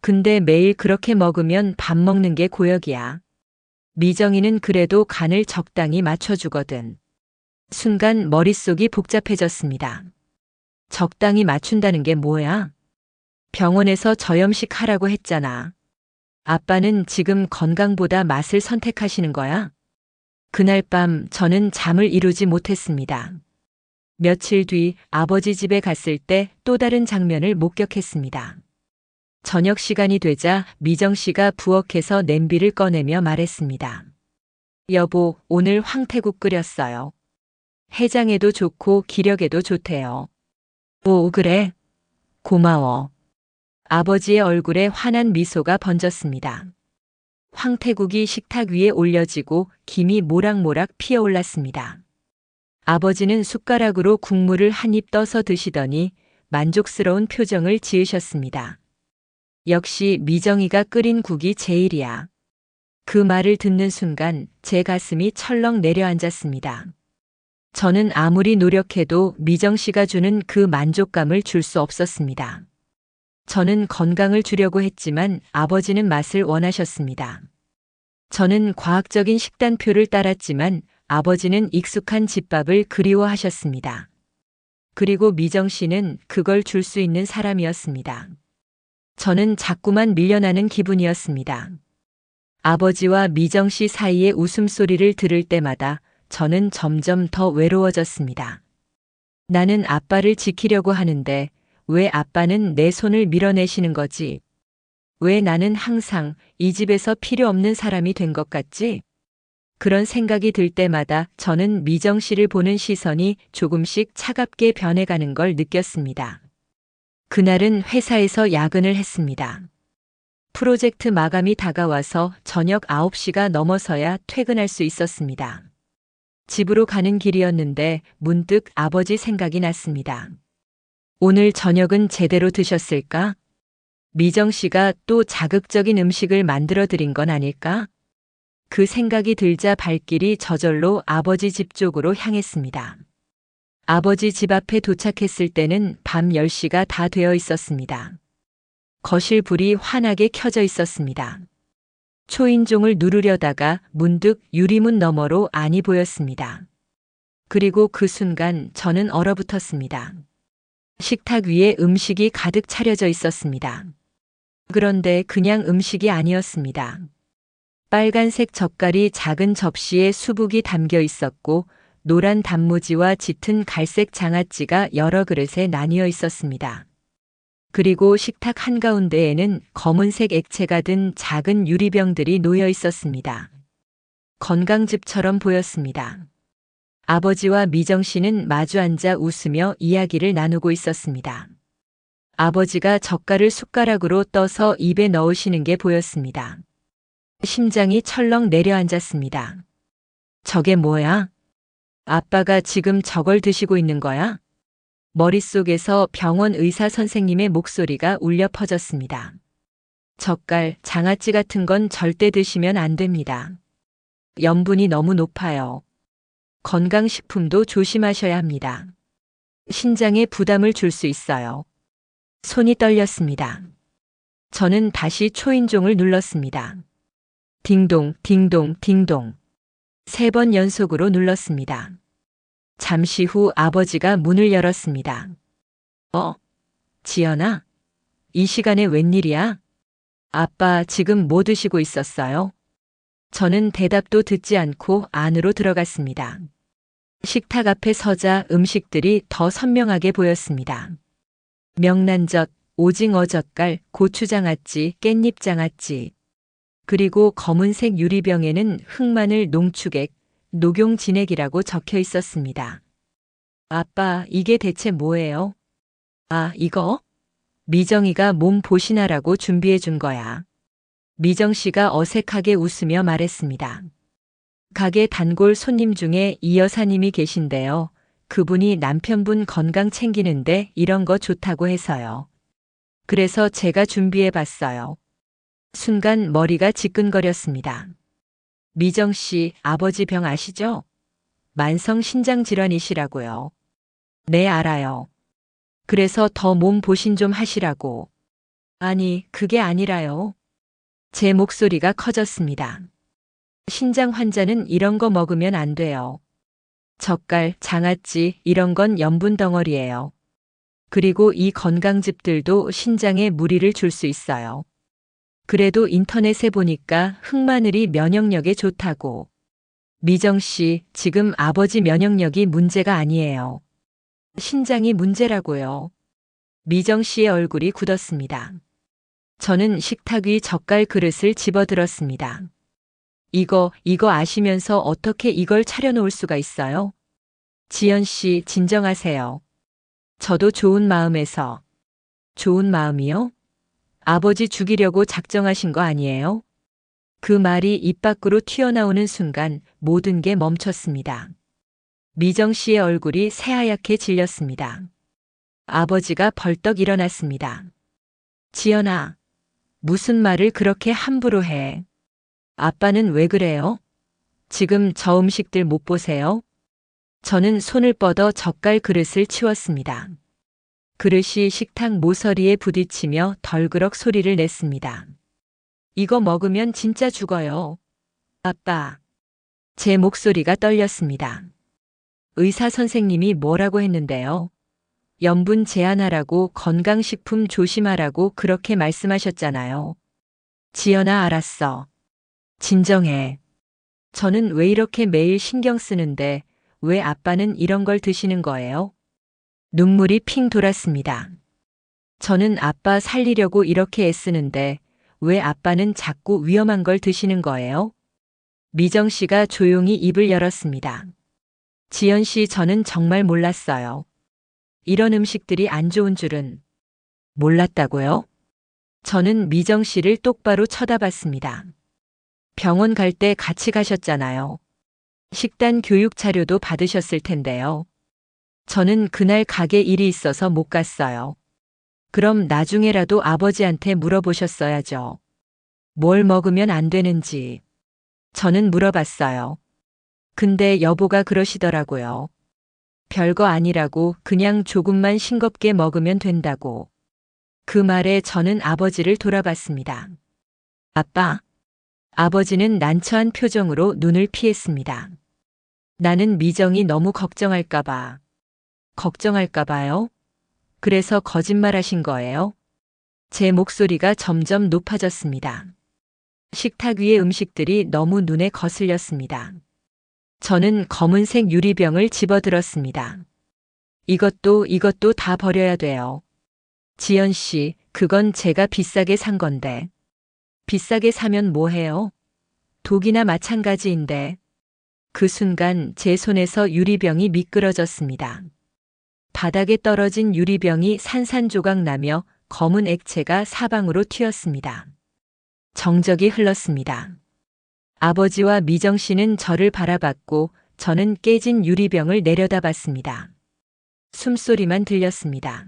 Speaker 2: 근데 매일 그렇게 먹으면 밥 먹는 게 고역이야. 미정이는 그래도 간을 적당히 맞춰주거든. 순간 머릿속이 복잡해졌습니다. 적당히 맞춘다는 게 뭐야? 병원에서 저염식 하라고 했잖아. 아빠는 지금 건강보다 맛을 선택하시는 거야? 그날 밤 저는 잠을 이루지 못했습니다. 며칠 뒤 아버지 집에 갔을 때 또 다른 장면을 목격했습니다. 저녁 시간이 되자 미정 씨가 부엌에서 냄비를 꺼내며 말했습니다. 여보, 오늘 황태국 끓였어요. 해장에도 좋고 기력에도 좋대요. 오, 그래? 고마워. 아버지의 얼굴에 환한 미소가 번졌습니다. 황태국이 식탁 위에 올려지고 김이 모락모락 피어올랐습니다. 아버지는 숟가락으로 국물을 한 입 떠서 드시더니 만족스러운 표정을 지으셨습니다. 역시 미정이가 끓인 국이 제일이야. 그 말을 듣는 순간 제 가슴이 철렁 내려앉았습니다. 저는 아무리 노력해도 미정 씨가 주는 그 만족감을 줄 수 없었습니다. 저는 건강을 주려고 했지만 아버지는 맛을 원하셨습니다. 저는 과학적인 식단표를 따랐지만 아버지는 익숙한 집밥을 그리워하셨습니다. 그리고 미정 씨는 그걸 줄 수 있는 사람이었습니다. 저는 자꾸만 밀려나는 기분이었습니다. 아버지와 미정 씨 사이의 웃음소리를 들을 때마다 저는 점점 더 외로워졌습니다. 나는 아빠를 지키려고 하는데 왜 아빠는 내 손을 밀어내시는 거지? 왜 나는 항상 이 집에서 필요 없는 사람이 된 것 같지? 그런 생각이 들 때마다 저는 미정 씨를 보는 시선이 조금씩 차갑게 변해가는 걸 느꼈습니다. 그날은 회사에서 야근을 했습니다. 프로젝트 마감이 다가와서 저녁 9시가 넘어서야 퇴근할 수 있었습니다. 집으로 가는 길이었는데 문득 아버지 생각이 났습니다. 오늘 저녁은 제대로 드셨을까? 미정 씨가 또 자극적인 음식을 만들어 드린 건 아닐까? 그 생각이 들자 발길이 저절로 아버지 집 쪽으로 향했습니다. 아버지 집 앞에 도착했을 때는 밤 10시가 다 되어 있었습니다. 거실 불이 환하게 켜져 있었습니다. 초인종을 누르려다가 문득 유리문 너머로 안이 보였습니다. 그리고 그 순간 저는 얼어붙었습니다. 식탁 위에 음식이 가득 차려져 있었습니다. 그런데 그냥 음식이 아니었습니다. 빨간색 젓갈이 작은 접시에 수북이 담겨 있었고 노란 단무지와 짙은 갈색 장아찌가 여러 그릇에 나뉘어 있었습니다. 그리고 식탁 한가운데에는 검은색 액체가 든 작은 유리병들이 놓여 있었습니다. 건강즙처럼 보였습니다. 아버지와 미정 씨는 마주 앉아 웃으며 이야기를 나누고 있었습니다. 아버지가 젓갈을 숟가락으로 떠서 입에 넣으시는 게 보였습니다. 심장이 철렁 내려앉았습니다. 저게 뭐야? 아빠가 지금 저걸 드시고 있는 거야? 머릿속에서 병원 의사 선생님의 목소리가 울려 퍼졌습니다. 젓갈, 장아찌 같은 건 절대 드시면 안 됩니다. 염분이 너무 높아요. 건강식품도 조심하셔야 합니다. 신장에 부담을 줄 수 있어요. 손이 떨렸습니다. 저는 다시 초인종을 눌렀습니다. 딩동, 딩동, 딩동. 3번 연속으로 눌렀습니다. 잠시 후 아버지가 문을 열었습니다. 지연아? 이 시간에 웬일이야? 아빠 지금 뭐 드시고 있었어요? 저는 대답도 듣지 않고 안으로 들어갔습니다. 식탁 앞에 서자 음식들이 더 선명하게 보였습니다. 명란젓, 오징어 젓갈, 고추장아찌, 깻잎장아찌. 그리고 검은색 유리병에는 흑마늘 농축액, 녹용진액이라고 적혀 있었습니다. 아빠, 이게 대체 뭐예요? 아, 이거? 미정이가 몸 보신하라고 준비해 준 거야. 미정 씨가 어색하게 웃으며 말했습니다. 가게 단골 손님 중에 이 여사님이 계신데요. 그분이 남편분 건강 챙기는데 이런 거 좋다고 해서요. 그래서 제가 준비해 봤어요. 순간 머리가 지끈거렸습니다. 미정 씨, 아버지 병 아시죠? 만성 신장 질환이시라고요. 네, 알아요. 그래서 더 몸 보신 좀 하시라고. 아니, 그게 아니라요. 제 목소리가 커졌습니다. 신장 환자는 이런 거 먹으면 안 돼요. 젓갈, 장아찌, 이런 건 염분 덩어리예요. 그리고 이 건강즙들도 신장에 무리를 줄 수 있어요. 그래도 인터넷에 보니까 흑마늘이 면역력에 좋다고. 미정 씨, 지금 아버지 면역력이 문제가 아니에요. 신장이 문제라고요. 미정 씨의 얼굴이 굳었습니다. 저는 식탁 위 젓갈 그릇을 집어들었습니다. 이거 아시면서 어떻게 이걸 차려놓을 수가 있어요? 지연 씨, 진정하세요. 저도 좋은 마음에서. 좋은 마음이요? 아버지 죽이려고 작정하신 거 아니에요? 그 말이 입 밖으로 튀어나오는 순간 모든 게 멈췄습니다. 미정 씨의 얼굴이 새하얗게 질렸습니다. 아버지가 벌떡 일어났습니다. 지연아, 무슨 말을 그렇게 함부로 해? 아빠는 왜 그래요? 지금 저 음식들 못 보세요? 저는 손을 뻗어 젓갈 그릇을 치웠습니다. 그릇이 식탁 모서리에 부딪히며 덜그럭 소리를 냈습니다. 이거 먹으면 진짜 죽어요. 아빠. 제 목소리가 떨렸습니다. 의사 선생님이 뭐라고 했는데요? 염분 제한하라고 건강식품 조심하라고 그렇게 말씀하셨잖아요. 지연아, 알았어. 진정해. 저는 왜 이렇게 매일 신경 쓰는데 왜 아빠는 이런 걸 드시는 거예요? 눈물이 핑 돌았습니다. 저는 아빠 살리려고 이렇게 애쓰는데 왜 아빠는 자꾸 위험한 걸 드시는 거예요? 미정 씨가 조용히 입을 열었습니다. 지연 씨, 저는 정말 몰랐어요. 이런 음식들이 안 좋은 줄은. 몰랐다고요? 저는 미정 씨를 똑바로 쳐다봤습니다. 병원 갈 때 같이 가셨잖아요. 식단 교육 자료도 받으셨을 텐데요. 저는 그날 가게 일이 있어서 못 갔어요. 그럼 나중에라도 아버지한테 물어보셨어야죠. 뭘 먹으면 안 되는지. 저는 물어봤어요. 근데 여보가 그러시더라고요. 별거 아니라고, 그냥 조금만 싱겁게 먹으면 된다고. 그 말에 저는 아버지를 돌아봤습니다. 아빠. 아버지는 난처한 표정으로 눈을 피했습니다. 나는 미정이 너무 걱정할까봐. 걱정할까봐요? 그래서 거짓말하신 거예요? 제 목소리가 점점 높아졌습니다. 식탁 위의 음식들이 너무 눈에 거슬렸습니다. 저는 검은색 유리병을 집어들었습니다. 이것도 다 버려야 돼요. 지연 씨, 그건 제가 비싸게 산 건데. 비싸게 사면 뭐해요? 독이나 마찬가지인데. 그 순간 제 손에서 유리병이 미끄러졌습니다. 바닥에 떨어진 유리병이 산산조각 나며 검은 액체가 사방으로 튀었습니다. 정적이 흘렀습니다. 아버지와 미정 씨는 저를 바라봤고 저는 깨진 유리병을 내려다봤습니다. 숨소리만 들렸습니다.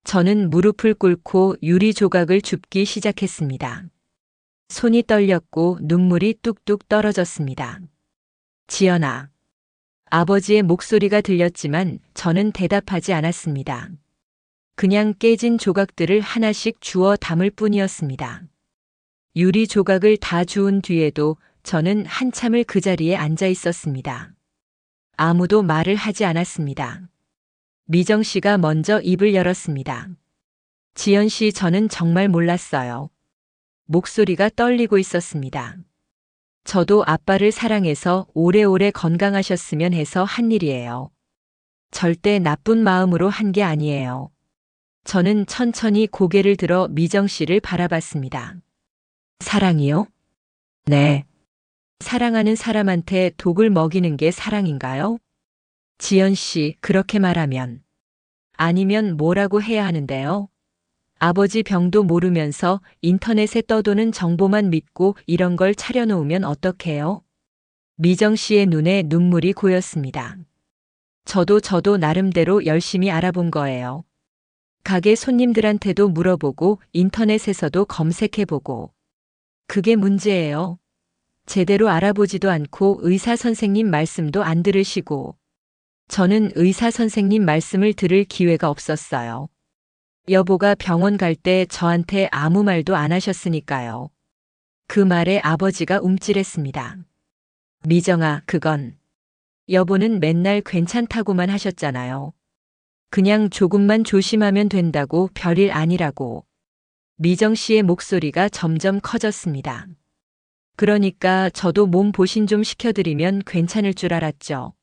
Speaker 2: 저는 무릎을 꿇고 유리 조각을 줍기 시작했습니다. 손이 떨렸고 눈물이 뚝뚝 떨어졌습니다. 지연아. 아버지의 목소리가 들렸지만 저는 대답하지 않았습니다. 그냥 깨진 조각들을 하나씩 주워 담을 뿐이었습니다. 유리 조각을 다 주운 뒤에도 저는 한참을 그 자리에 앉아 있었습니다. 아무도 말을 하지 않았습니다. 미정 씨가 먼저 입을 열었습니다. 지연 씨, 저는 정말 몰랐어요. 목소리가 떨리고 있었습니다. 저도 아빠를 사랑해서 오래오래 건강하셨으면 해서 한 일이에요. 절대 나쁜 마음으로 한 게 아니에요. 저는 천천히 고개를 들어 미정 씨를 바라봤습니다. 사랑이요? 네. 사랑하는 사람한테 독을 먹이는 게 사랑인가요? 지연 씨, 그렇게 말하면. 아니면 뭐라고 해야 하는데요? 아버지 병도 모르면서 인터넷에 떠도는 정보만 믿고 이런 걸 차려놓으면 어떡해요? 미정 씨의 눈에 눈물이 고였습니다. 저도 나름대로 열심히 알아본 거예요. 가게 손님들한테도 물어보고 인터넷에서도 검색해보고. 그게 문제예요. 제대로 알아보지도 않고 의사 선생님 말씀도 안 들으시고. 저는 의사 선생님 말씀을 들을 기회가 없었어요. 여보가 병원 갈 때 저한테 아무 말도 안 하셨으니까요. 그 말에 아버지가 움찔했습니다. 미정아, 그건. 여보는 맨날 괜찮다고만 하셨잖아요. 그냥 조금만 조심하면 된다고, 별일 아니라고. 미정 씨의 목소리가 점점 커졌습니다. 그러니까 저도 몸 보신 좀 시켜드리면 괜찮을 줄 알았죠.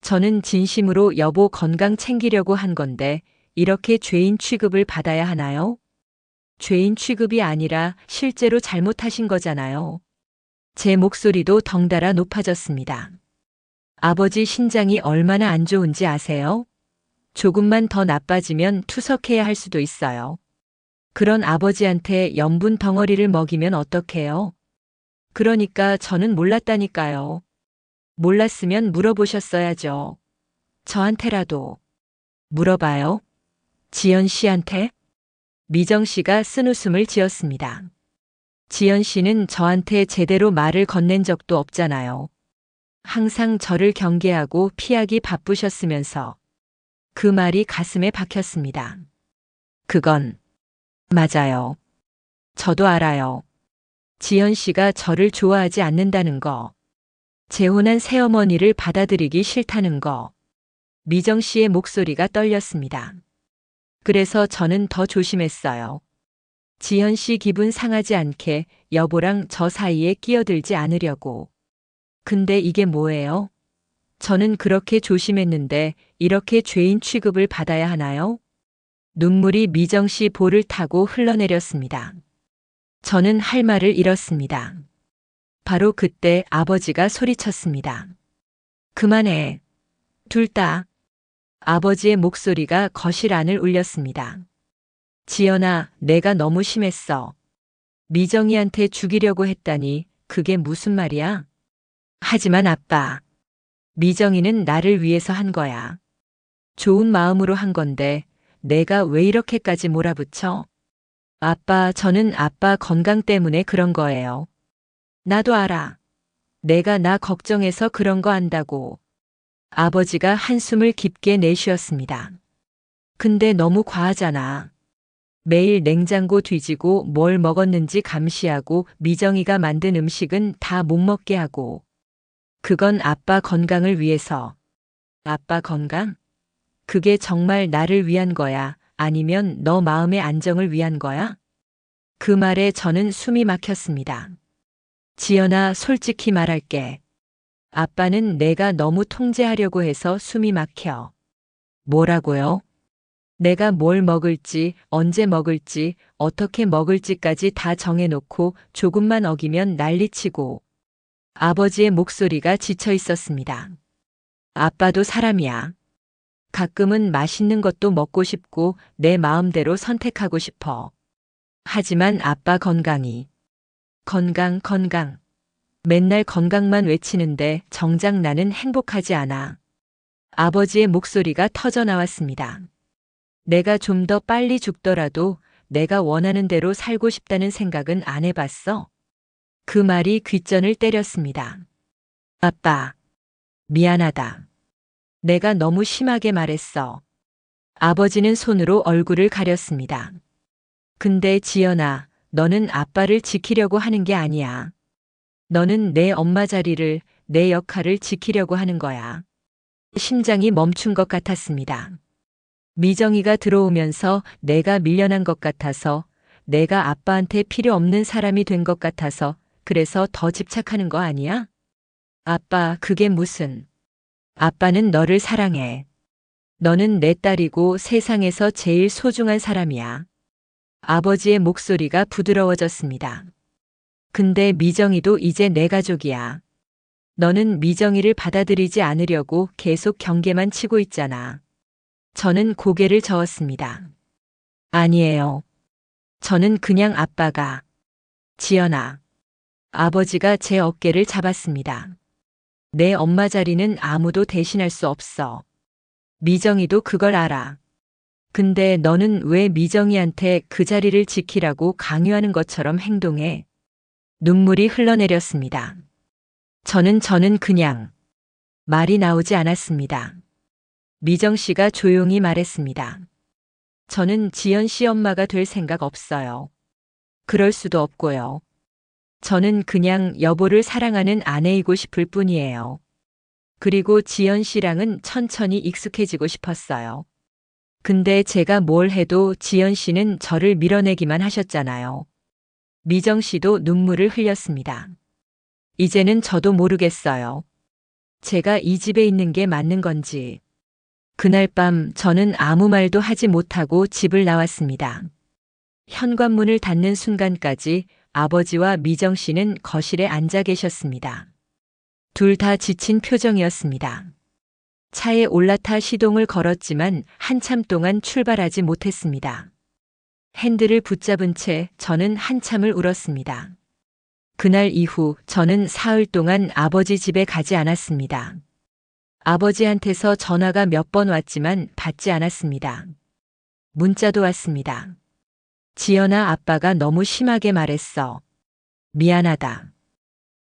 Speaker 2: 저는 진심으로 여보 건강 챙기려고 한 건데 이렇게 죄인 취급을 받아야 하나요? 죄인 취급이 아니라 실제로 잘못하신 거잖아요. 제 목소리도 덩달아 높아졌습니다. 아버지 신장이 얼마나 안 좋은지 아세요? 조금만 더 나빠지면 투석해야 할 수도 있어요. 그런 아버지한테 염분 덩어리를 먹이면 어떡해요? 그러니까 저는 몰랐다니까요. 몰랐으면 물어보셨어야죠. 저한테라도. 물어봐요? 지연 씨한테? 미정 씨가 쓴웃음을 지었습니다. 지연 씨는 저한테 제대로 말을 건넨 적도 없잖아요. 항상 저를 경계하고 피하기 바쁘셨으면서. 그 말이 가슴에 박혔습니다. 그건 맞아요. 저도 알아요. 지연 씨가 저를 좋아하지 않는다는 거. 재혼한 새어머니를 받아들이기 싫다는 거. 미정 씨의 목소리가 떨렸습니다. 그래서 저는 더 조심했어요. 지현 씨 기분 상하지 않게 여보랑 저 사이에 끼어들지 않으려고. 근데 이게 뭐예요? 저는 그렇게 조심했는데 이렇게 죄인 취급을 받아야 하나요? 눈물이 미정 씨 볼을 타고 흘러내렸습니다. 저는 할 말을 잃었습니다. 바로 그때 아버지가 소리쳤습니다. 그만해. 둘 다. 아버지의 목소리가 거실 안을 울렸습니다. 지연아, 내가 너무 심했어. 미정이한테 죽이려고 했다니 그게 무슨 말이야? 하지만 아빠, 미정이는 나를 위해서 한 거야. 좋은 마음으로 한 건데 내가 왜 이렇게까지 몰아붙여? 아빠, 저는 아빠 건강 때문에 그런 거예요. 나도 알아. 내가 나 걱정해서 그런 거 안다고. 아버지가 한숨을 깊게 내쉬었습니다. 근데 너무 과하잖아. 매일 냉장고 뒤지고 뭘 먹었는지 감시하고 미정이가 만든 음식은 다 못 먹게 하고. 그건 아빠 건강을 위해서. 아빠 건강? 그게 정말 나를 위한 거야? 아니면 너 마음의 안정을 위한 거야? 그 말에 저는 숨이 막혔습니다. 지연아, 솔직히 말할게. 아빠는 내가 너무 통제하려고 해서 숨이 막혀. 뭐라고요? 내가 뭘 먹을지, 언제 먹을지, 어떻게 먹을지까지 다 정해놓고 조금만 어기면 난리치고. 아버지의 목소리가 지쳐 있었습니다. 아빠도 사람이야. 가끔은 맛있는 것도 먹고 싶고 내 마음대로 선택하고 싶어. 하지만 아빠 건강. 맨날 건강만 외치는데 정작 나는 행복하지 않아. 아버지의 목소리가 터져 나왔습니다. 내가 좀 더 빨리 죽더라도 내가 원하는 대로 살고 싶다는 생각은 안 해봤어? 그 말이 귓전을 때렸습니다. 아빠, 미안하다. 내가 너무 심하게 말했어. 아버지는 손으로 얼굴을 가렸습니다. 근데 지연아, 너는 아빠를 지키려고 하는 게 아니야. 너는 내 엄마 자리를, 내 역할을 지키려고 하는 거야. 심장이 멈춘 것 같았습니다. 미정이가 들어오면서 내가 밀려난 것 같아서, 내가 아빠한테 필요 없는 사람이 된 것 같아서, 그래서 더 집착하는 거 아니야? 아빠, 그게 무슨. 아빠는 너를 사랑해. 너는 내 딸이고 세상에서 제일 소중한 사람이야. 아버지의 목소리가 부드러워졌습니다. 근데 미정이도 이제 내 가족이야. 너는 미정이를 받아들이지 않으려고 계속 경계만 치고 있잖아. 저는 고개를 저었습니다. 아니에요. 저는 그냥 아빠가. 지연아. 아버지가 제 어깨를 잡았습니다. 내 엄마 자리는 아무도 대신할 수 없어. 미정이도 그걸 알아. 근데 너는 왜 미정이한테 그 자리를 지키라고 강요하는 것처럼 행동해? 눈물이 흘러내렸습니다. 저는 그냥 말이 나오지 않았습니다. 미정 씨가 조용히 말했습니다. 저는 지연 씨 엄마가 될 생각 없어요. 그럴 수도 없고요. 저는 그냥 여보를 사랑하는 아내이고 싶을 뿐이에요. 그리고 지연 씨랑은 천천히 익숙해지고 싶었어요. 근데 제가 뭘 해도 지연 씨는 저를 밀어내기만 하셨잖아요. 미정 씨도 눈물을 흘렸습니다. 이제는 저도 모르겠어요. 제가 이 집에 있는 게 맞는 건지. 그날 밤 저는 아무 말도 하지 못하고 집을 나왔습니다. 현관문을 닫는 순간까지 아버지와 미정 씨는 거실에 앉아 계셨습니다. 둘 다 지친 표정이었습니다. 차에 올라타 시동을 걸었지만 한참 동안 출발하지 못했습니다. 핸들을 붙잡은 채 저는 한참을 울었습니다. 그날 이후 저는 사흘 동안 아버지 집에 가지 않았습니다. 아버지한테서 전화가 몇 번 왔지만 받지 않았습니다. 문자도 왔습니다. 지연아, 아빠가 너무 심하게 말했어. 미안하다.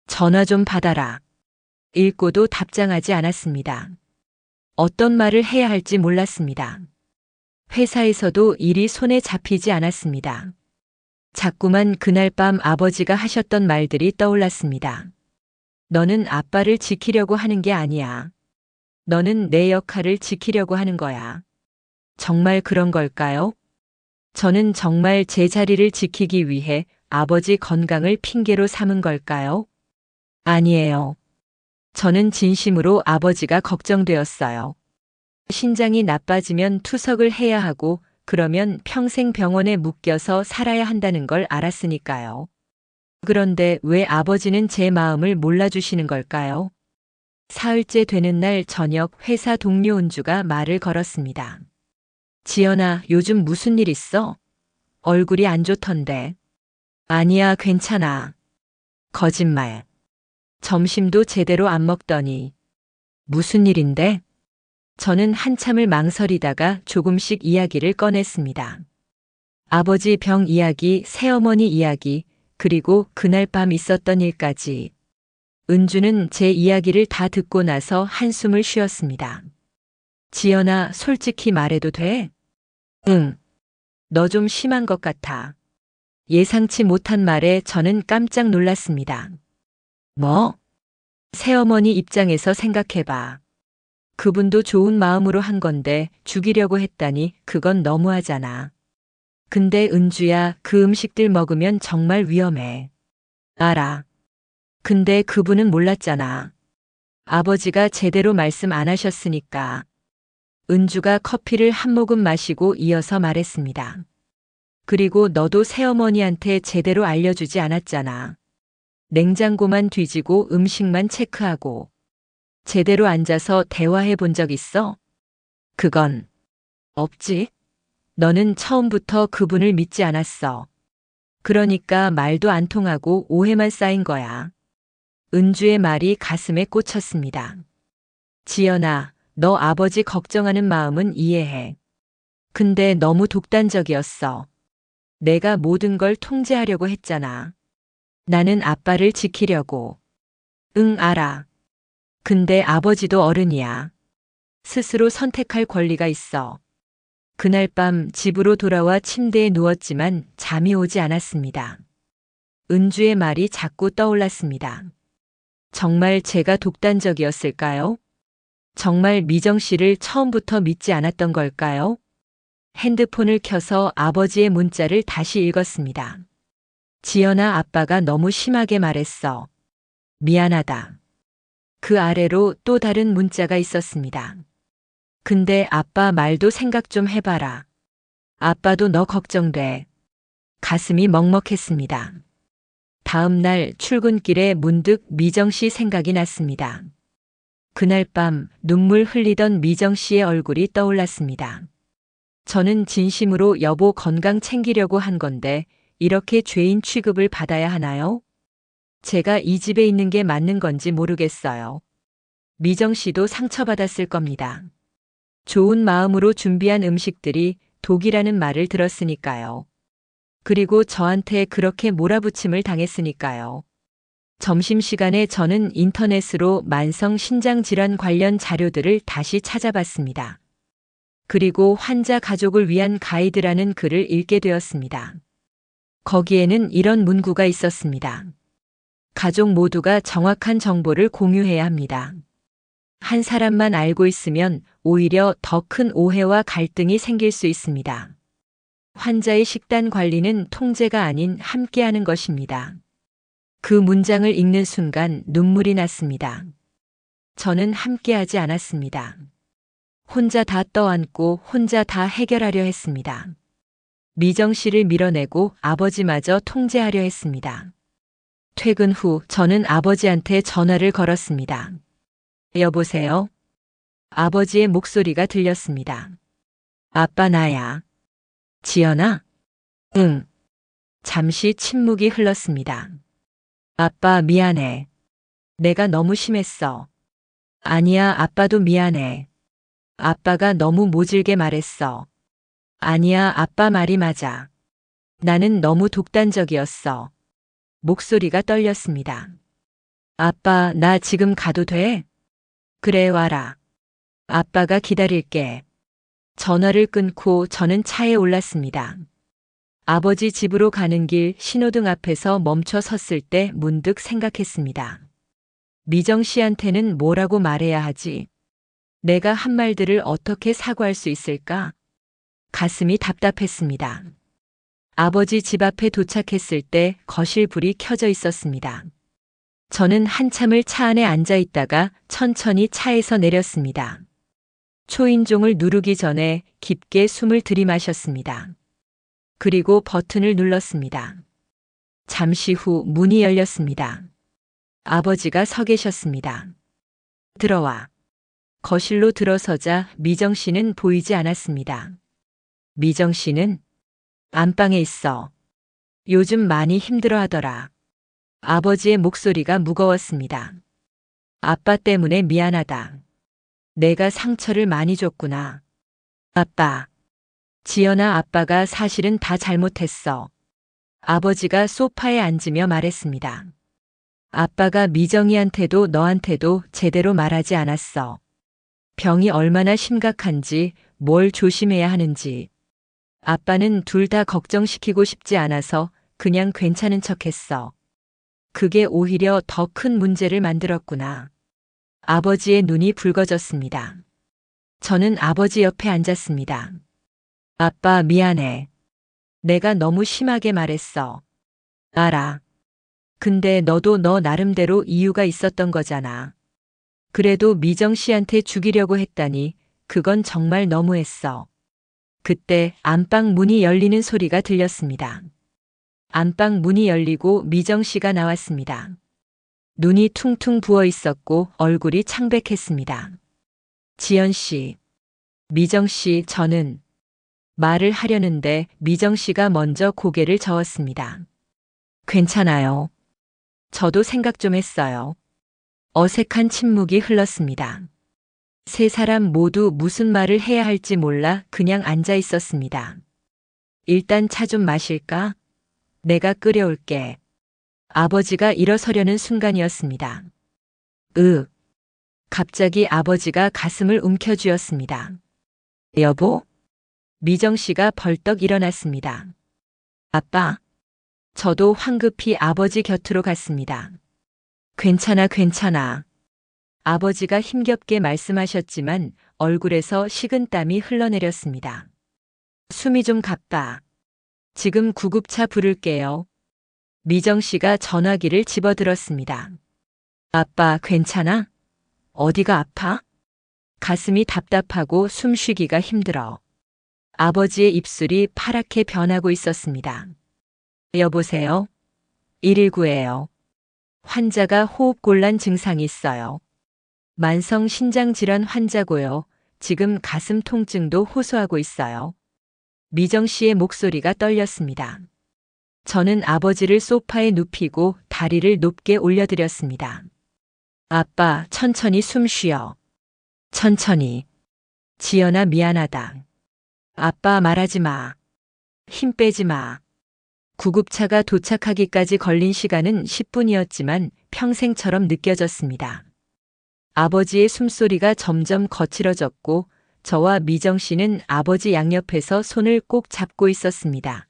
Speaker 2: 전화 좀 받아라. 읽고도 답장하지 않았습니다. 어떤 말을 해야 할지 몰랐습니다. 회사에서도 일이 손에 잡히지 않았습니다. 자꾸만 그날 밤 아버지가 하셨던 말들이 떠올랐습니다. 너는 아빠를 지키려고 하는 게 아니야. 너는 내 역할을 지키려고 하는 거야. 정말 그런 걸까요? 저는 정말 제 자리를 지키기 위해 아버지 건강을 핑계로 삼은 걸까요? 아니에요. 저는 진심으로 아버지가 걱정되었어요. 신장이 나빠지면 투석을 해야 하고 그러면 평생 병원에 묶여서 살아야 한다는 걸 알았으니까요. 그런데 왜 아버지는 제 마음을 몰라주시는 걸까요? 사흘째 되는 날 저녁 회사 동료 은주가 말을 걸었습니다. 지연아, 요즘 무슨 일 있어? 얼굴이 안 좋던데. 아니야, 괜찮아. 거짓말. 점심도 제대로 안 먹더니. 무슨 일인데? 저는 한참을 망설이다가 조금씩 이야기를 꺼냈습니다. 아버지 병 이야기, 새어머니 이야기, 그리고 그날 밤 있었던 일까지. 은주는 제 이야기를 다 듣고 나서 한숨을 쉬었습니다. 지연아, 솔직히 말해도 돼? 응. 너 좀 심한 것 같아. 예상치 못한 말에 저는 깜짝 놀랐습니다. 뭐? 새어머니 입장에서 생각해봐. 그분도 좋은 마음으로 한 건데 죽이려고 했다니 그건 너무하잖아. 근데 은주야, 그 음식들 먹으면 정말 위험해. 알아. 근데 그분은 몰랐잖아. 아버지가 제대로 말씀 안 하셨으니까. 은주가 커피를 한 모금 마시고 이어서 말했습니다. 그리고 너도 새어머니한테 제대로 알려주지 않았잖아. 냉장고만 뒤지고 음식만 체크하고. 제대로 앉아서 대화해 본 적 있어? 그건 없지. 너는 처음부터 그분을 믿지 않았어. 그러니까 말도 안 통하고 오해만 쌓인 거야. 은주의 말이 가슴에 꽂혔습니다. 지연아, 너 아버지 걱정하는 마음은 이해해. 근데 너무 독단적이었어. 내가 모든 걸 통제하려고 했잖아. 나는 아빠를 지키려고. 응, 알아. 근데 아버지도 어른이야. 스스로 선택할 권리가 있어. 그날 밤 집으로 돌아와 침대에 누웠지만 잠이 오지 않았습니다. 은주의 말이 자꾸 떠올랐습니다. 정말 제가 독단적이었을까요? 정말 미정 씨를 처음부터 믿지 않았던 걸까요? 핸드폰을 켜서 아버지의 문자를 다시 읽었습니다. 지연아, 아빠가 너무 심하게 말했어. 미안하다. 그 아래로 또 다른 문자가 있었습니다. 근데 아빠 말도 생각 좀 해봐라. 아빠도 너 걱정돼. 가슴이 먹먹했습니다. 다음 날 출근길에 문득 미정 씨 생각이 났습니다. 그날 밤 눈물 흘리던 미정 씨의 얼굴이 떠올랐습니다. 저는 진심으로 여보 건강 챙기려고 한 건데 이렇게 죄인 취급을 받아야 하나요? 제가 이 집에 있는 게 맞는 건지 모르겠어요. 미정 씨도 상처받았을 겁니다. 좋은 마음으로 준비한 음식들이 독이라는 말을 들었으니까요. 그리고 저한테 그렇게 몰아붙임을 당했으니까요. 점심시간에 저는 인터넷으로 만성 신장질환 관련 자료들을 다시 찾아봤습니다. 그리고 환자 가족을 위한 가이드라는 글을 읽게 되었습니다. 거기에는 이런 문구가 있었습니다. 가족 모두가 정확한 정보를 공유해야 합니다. 한 사람만 알고 있으면 오히려 더 큰 오해와 갈등이 생길 수 있습니다. 환자의 식단 관리는 통제가 아닌 함께하는 것입니다. 그 문장을 읽는 순간 눈물이 났습니다. 저는 함께하지 않았습니다. 혼자 다 떠안고 혼자 다 해결하려 했습니다. 미정 씨를 밀어내고 아버지마저 통제하려 했습니다. 퇴근 후 저는 아버지한테 전화를 걸었습니다. 여보세요? 아버지의 목소리가 들렸습니다. 아빠, 나야. 지연아? 응. 잠시 침묵이 흘렀습니다. 아빠 미안해. 내가 너무 심했어. 아니야, 아빠도 미안해. 아빠가 너무 모질게 말했어. 아니야, 아빠 말이 맞아. 나는 너무 독단적이었어. 목소리가 떨렸습니다. 아빠, 나 지금 가도 돼? 그래, 와라. 아빠가 기다릴게. 전화를 끊고 저는 차에 올랐습니다. 아버지 집으로 가는 길 신호등 앞에서 멈춰 섰을 때 문득 생각했습니다. 미정 씨한테는 뭐라고 말해야 하지? 내가 한 말들을 어떻게 사과할 수 있을까? 가슴이 답답했습니다. 아버지 집 앞에 도착했을 때 거실 불이 켜져 있었습니다. 저는 한참을 차 안에 앉아 있다가 천천히 차에서 내렸습니다. 초인종을 누르기 전에 깊게 숨을 들이마셨습니다. 그리고 버튼을 눌렀습니다. 잠시 후 문이 열렸습니다. 아버지가 서 계셨습니다. 들어와. 거실로 들어서자 미정 씨는 보이지 않았습니다. 미정 씨는 안방에 있어. 요즘 많이 힘들어 하더라. 아버지의 목소리가 무거웠습니다. 아빠 때문에 미안하다. 내가 상처를 많이 줬구나. 아빠. 지연아, 아빠가 사실은 다 잘못했어. 아버지가 소파에 앉으며 말했습니다. 아빠가 미정이한테도 너한테도 제대로 말하지 않았어. 병이 얼마나 심각한지, 뭘 조심해야 하는지. 아빠는 둘 다 걱정시키고 싶지 않아서 그냥 괜찮은 척했어. 그게 오히려 더 큰 문제를 만들었구나. 아버지의 눈이 붉어졌습니다. 저는 아버지 옆에 앉았습니다. 아빠 미안해. 내가 너무 심하게 말했어. 알아. 근데 너도 너 나름대로 이유가 있었던 거잖아. 그래도 미정 씨한테 죽이려고 했다니 그건 정말 너무했어. 그때 안방 문이 열리는 소리가 들렸습니다. 안방 문이 열리고 미정 씨가 나왔습니다. 눈이 퉁퉁 부어 있었고 얼굴이 창백했습니다. 지연 씨, 미정 씨, 저는 말을 하려는데 미정 씨가 먼저 고개를 저었습니다. 괜찮아요. 저도 생각 좀 했어요. 어색한 침묵이 흘렀습니다. 세 사람 모두 무슨 말을 해야 할지 몰라 그냥 앉아 있었습니다. 일단 차 좀 마실까? 내가 끓여올게. 아버지가 일어서려는 순간이었습니다. 갑자기 아버지가 가슴을 움켜쥐었습니다. 여보? 미정 씨가 벌떡 일어났습니다. 아빠. 저도 황급히 아버지 곁으로 갔습니다. 괜찮아, 괜찮아. 아버지가 힘겹게 말씀하셨지만 얼굴에서 식은땀이 흘러내렸습니다. 숨이 좀 가빠. 지금 구급차 부를게요. 미정 씨가 전화기를 집어들었습니다. 아빠, 괜찮아? 어디가 아파? 가슴이 답답하고 숨쉬기가 힘들어. 아버지의 입술이 파랗게 변하고 있었습니다. 여보세요? 119예요. 환자가 호흡곤란 증상이 있어요. 만성 신장질환 환자고요. 지금 가슴 통증도 호소하고 있어요. 미정 씨의 목소리가 떨렸습니다. 저는 아버지를 소파에 눕히고 다리를 높게 올려드렸습니다. 아빠, 천천히 숨 쉬어. 천천히. 지연아, 미안하다. 아빠, 말하지 마. 힘 빼지 마. 구급차가 도착하기까지 걸린 시간은 10분이었지만 평생처럼 느껴졌습니다. 아버지의 숨소리가 점점 거칠어졌고 저와 미정 씨는 아버지 양옆에서 손을 꼭 잡고 있었습니다.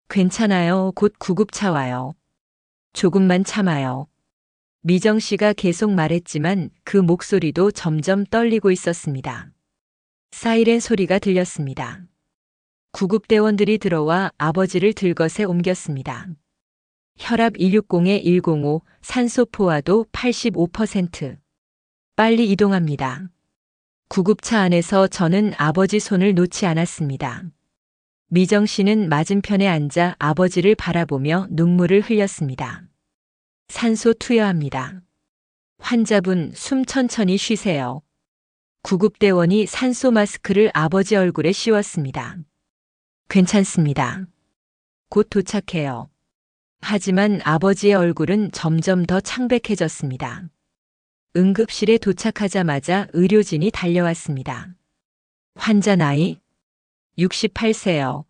Speaker 2: 괜찮아요. 곧 구급차 와요. 조금만 참아요. 미정 씨가 계속 말했지만 그 목소리도 점점 떨리고 있었습니다. 사이렌 소리가 들렸습니다. 구급대원들이 들어와 아버지를 들것에 옮겼습니다. 혈압 160에 105, 산소 포화도 85%. 빨리 이동합니다. 구급차 안에서 저는 아버지 손을 놓지 않았습니다. 미정 씨는 맞은편에 앉아 아버지를 바라보며 눈물을 흘렸습니다. 산소 투여합니다. 환자분, 숨 천천히 쉬세요. 구급대원이 산소 마스크를 아버지 얼굴에 씌웠습니다. 괜찮습니다. 곧 도착해요. 하지만 아버지의 얼굴은 점점 더 창백해졌습니다. 응급실에 도착하자마자 의료진이 달려왔습니다. 환자 나이 68세요.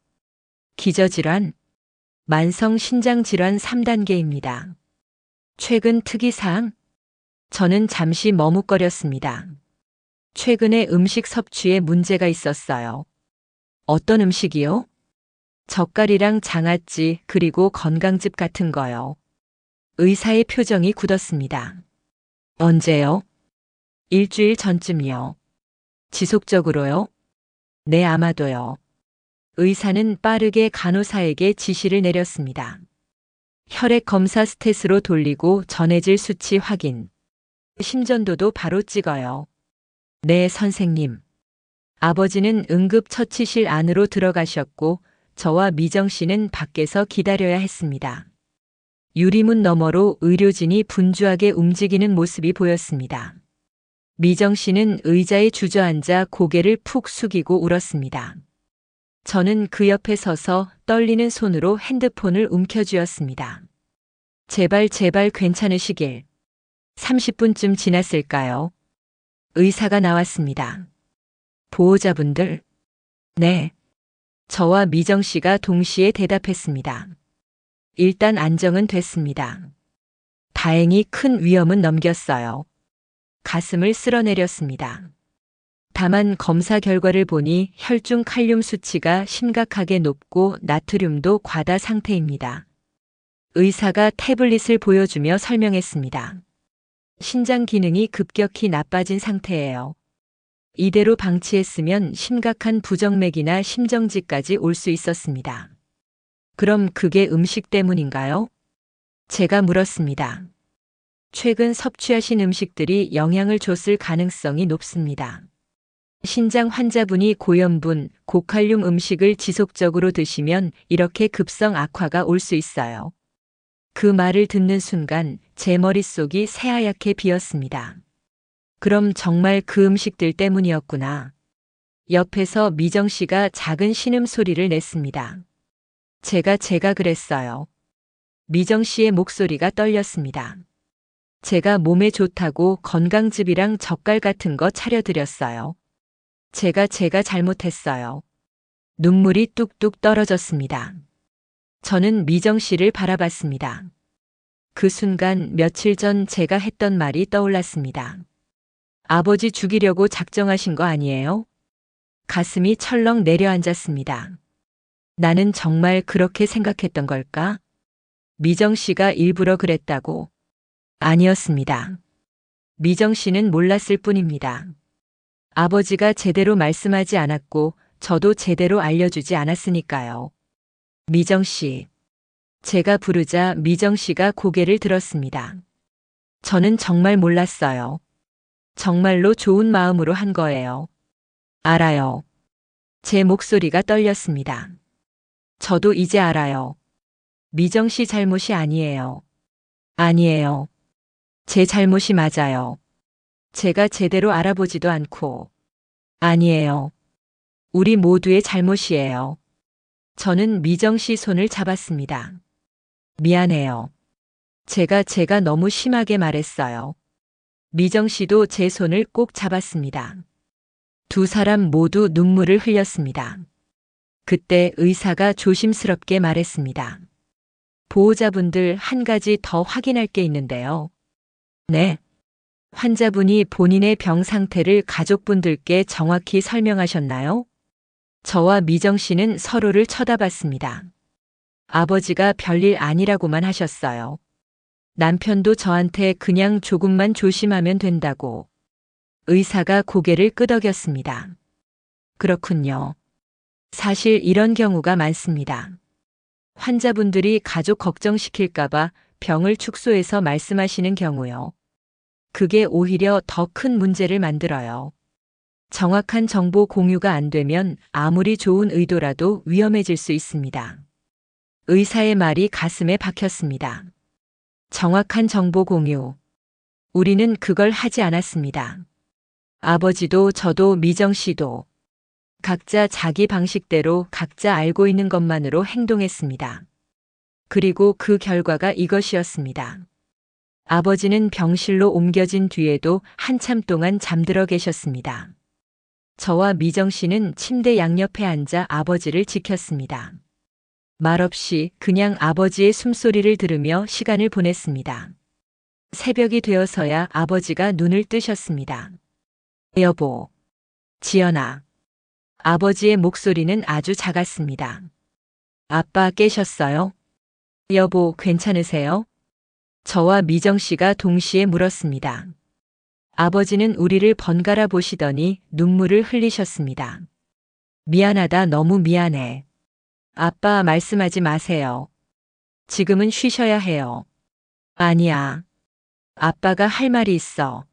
Speaker 2: 기저질환, 만성 신장질환 3단계입니다. 최근 특이사항? 저는 잠시 머뭇거렸습니다. 최근에 음식 섭취에 문제가 있었어요. 어떤 음식이요? 젓갈이랑 장아찌 그리고 건강즙 같은 거요. 의사의 표정이 굳었습니다. 언제요? 일주일 전쯤이요. 지속적으로요? 네, 아마도요. 의사는 빠르게 간호사에게 지시를 내렸습니다. 혈액 검사 스탯으로 돌리고 전해질 수치 확인. 심전도도 바로 찍어요. 네, 선생님. 아버지는 응급처치실 안으로 들어가셨고 저와 미정 씨는 밖에서 기다려야 했습니다. 유리문 너머로 의료진이 분주하게 움직이는 모습이 보였습니다. 미정 씨는 의자에 주저앉아 고개를 푹 숙이고 울었습니다. 저는 그 옆에 서서 떨리는 손으로 핸드폰을 움켜쥐었습니다. 제발 괜찮으시길. 30분쯤 지났을까요? 의사가 나왔습니다. 보호자분들? 네. 저와 미정 씨가 동시에 대답했습니다. 일단 안정은 됐습니다. 다행히 큰 위험은 넘겼어요. 가슴을 쓸어내렸습니다. 다만 검사 결과를 보니 혈중 칼륨 수치가 심각하게 높고 나트륨도 과다 상태입니다. 의사가 태블릿을 보여주며 설명했습니다. 신장 기능이 급격히 나빠진 상태예요. 이대로 방치했으면 심각한 부정맥이나 심정지까지 올 수 있었습니다. 그럼 그게 음식 때문인가요? 제가 물었습니다. 최근 섭취하신 음식들이 영향을 줬을 가능성이 높습니다. 신장 환자분이 고염분, 고칼륨 음식을 지속적으로 드시면 이렇게 급성 악화가 올 수 있어요. 그 말을 듣는 순간 제 머릿속이 새하얗게 비었습니다. 그럼 정말 그 음식들 때문이었구나. 옆에서 미정 씨가 작은 신음소리를 냈습니다. 제가 그랬어요. 미정 씨의 목소리가 떨렸습니다. 제가 몸에 좋다고 건강즙이랑 젓갈 같은 거 차려드렸어요. 제가 잘못했어요. 눈물이 뚝뚝 떨어졌습니다. 저는 미정 씨를 바라봤습니다. 그 순간 며칠 전 제가 했던 말이 떠올랐습니다. 아버지 죽이려고 작정하신 거 아니에요? 가슴이 철렁 내려앉았습니다. 나는 정말 그렇게 생각했던 걸까? 미정 씨가 일부러 그랬다고. 아니었습니다. 미정 씨는 몰랐을 뿐입니다. 아버지가 제대로 말씀하지 않았고 저도 제대로 알려주지 않았으니까요. 미정 씨. 제가 부르자 미정 씨가 고개를 들었습니다. 저는 정말 몰랐어요. 정말로 좋은 마음으로 한 거예요. 알아요. 제 목소리가 떨렸습니다. 저도 이제 알아요. 미정 씨 잘못이 아니에요. 아니에요. 제 잘못이 맞아요. 제가 제대로 알아보지도 않고. 아니에요. 우리 모두의 잘못이에요. 저는 미정 씨 손을 잡았습니다. 미안해요. 제가 너무 심하게 말했어요. 미정 씨도 제 손을 꼭 잡았습니다. 두 사람 모두 눈물을 흘렸습니다. 그때 의사가 조심스럽게 말했습니다. 보호자분들 한 가지 더 확인할 게 있는데요. 네. 환자분이 본인의 병 상태를 가족분들께 정확히 설명하셨나요? 저와 미정 씨는 서로를 쳐다봤습니다. 아버지가 별일 아니라고만 하셨어요. 남편도 저한테 그냥 조금만 조심하면 된다고. 의사가 고개를 끄덕였습니다. 그렇군요. 사실 이런 경우가 많습니다. 환자분들이 가족 걱정시킬까봐 병을 축소해서 말씀하시는 경우요. 그게 오히려 더 큰 문제를 만들어요. 정확한 정보 공유가 안 되면 아무리 좋은 의도라도 위험해질 수 있습니다. 의사의 말이 가슴에 박혔습니다. 정확한 정보 공유. 우리는 그걸 하지 않았습니다. 아버지도 저도 미정 씨도 각자 자기 방식대로 각자 알고 있는 것만으로 행동했습니다. 그리고 그 결과가 이것이었습니다. 아버지는 병실로 옮겨진 뒤에도 한참 동안 잠들어 계셨습니다. 저와 미정 씨는 침대 양옆에 앉아 아버지를 지켰습니다. 말없이 그냥 아버지의 숨소리를 들으며 시간을 보냈습니다. 새벽이 되어서야 아버지가 눈을 뜨셨습니다. 여보, 지연아. 아버지의 목소리는 아주 작았습니다. 아빠 깨셨어요? 여보, 괜찮으세요? 저와 미정 씨가 동시에 물었습니다. 아버지는 우리를 번갈아 보시더니 눈물을 흘리셨습니다. 미안하다, 너무 미안해. 아빠, 말씀하지 마세요. 지금은 쉬셔야 해요. 아니야. 아빠가 할 말이 있어.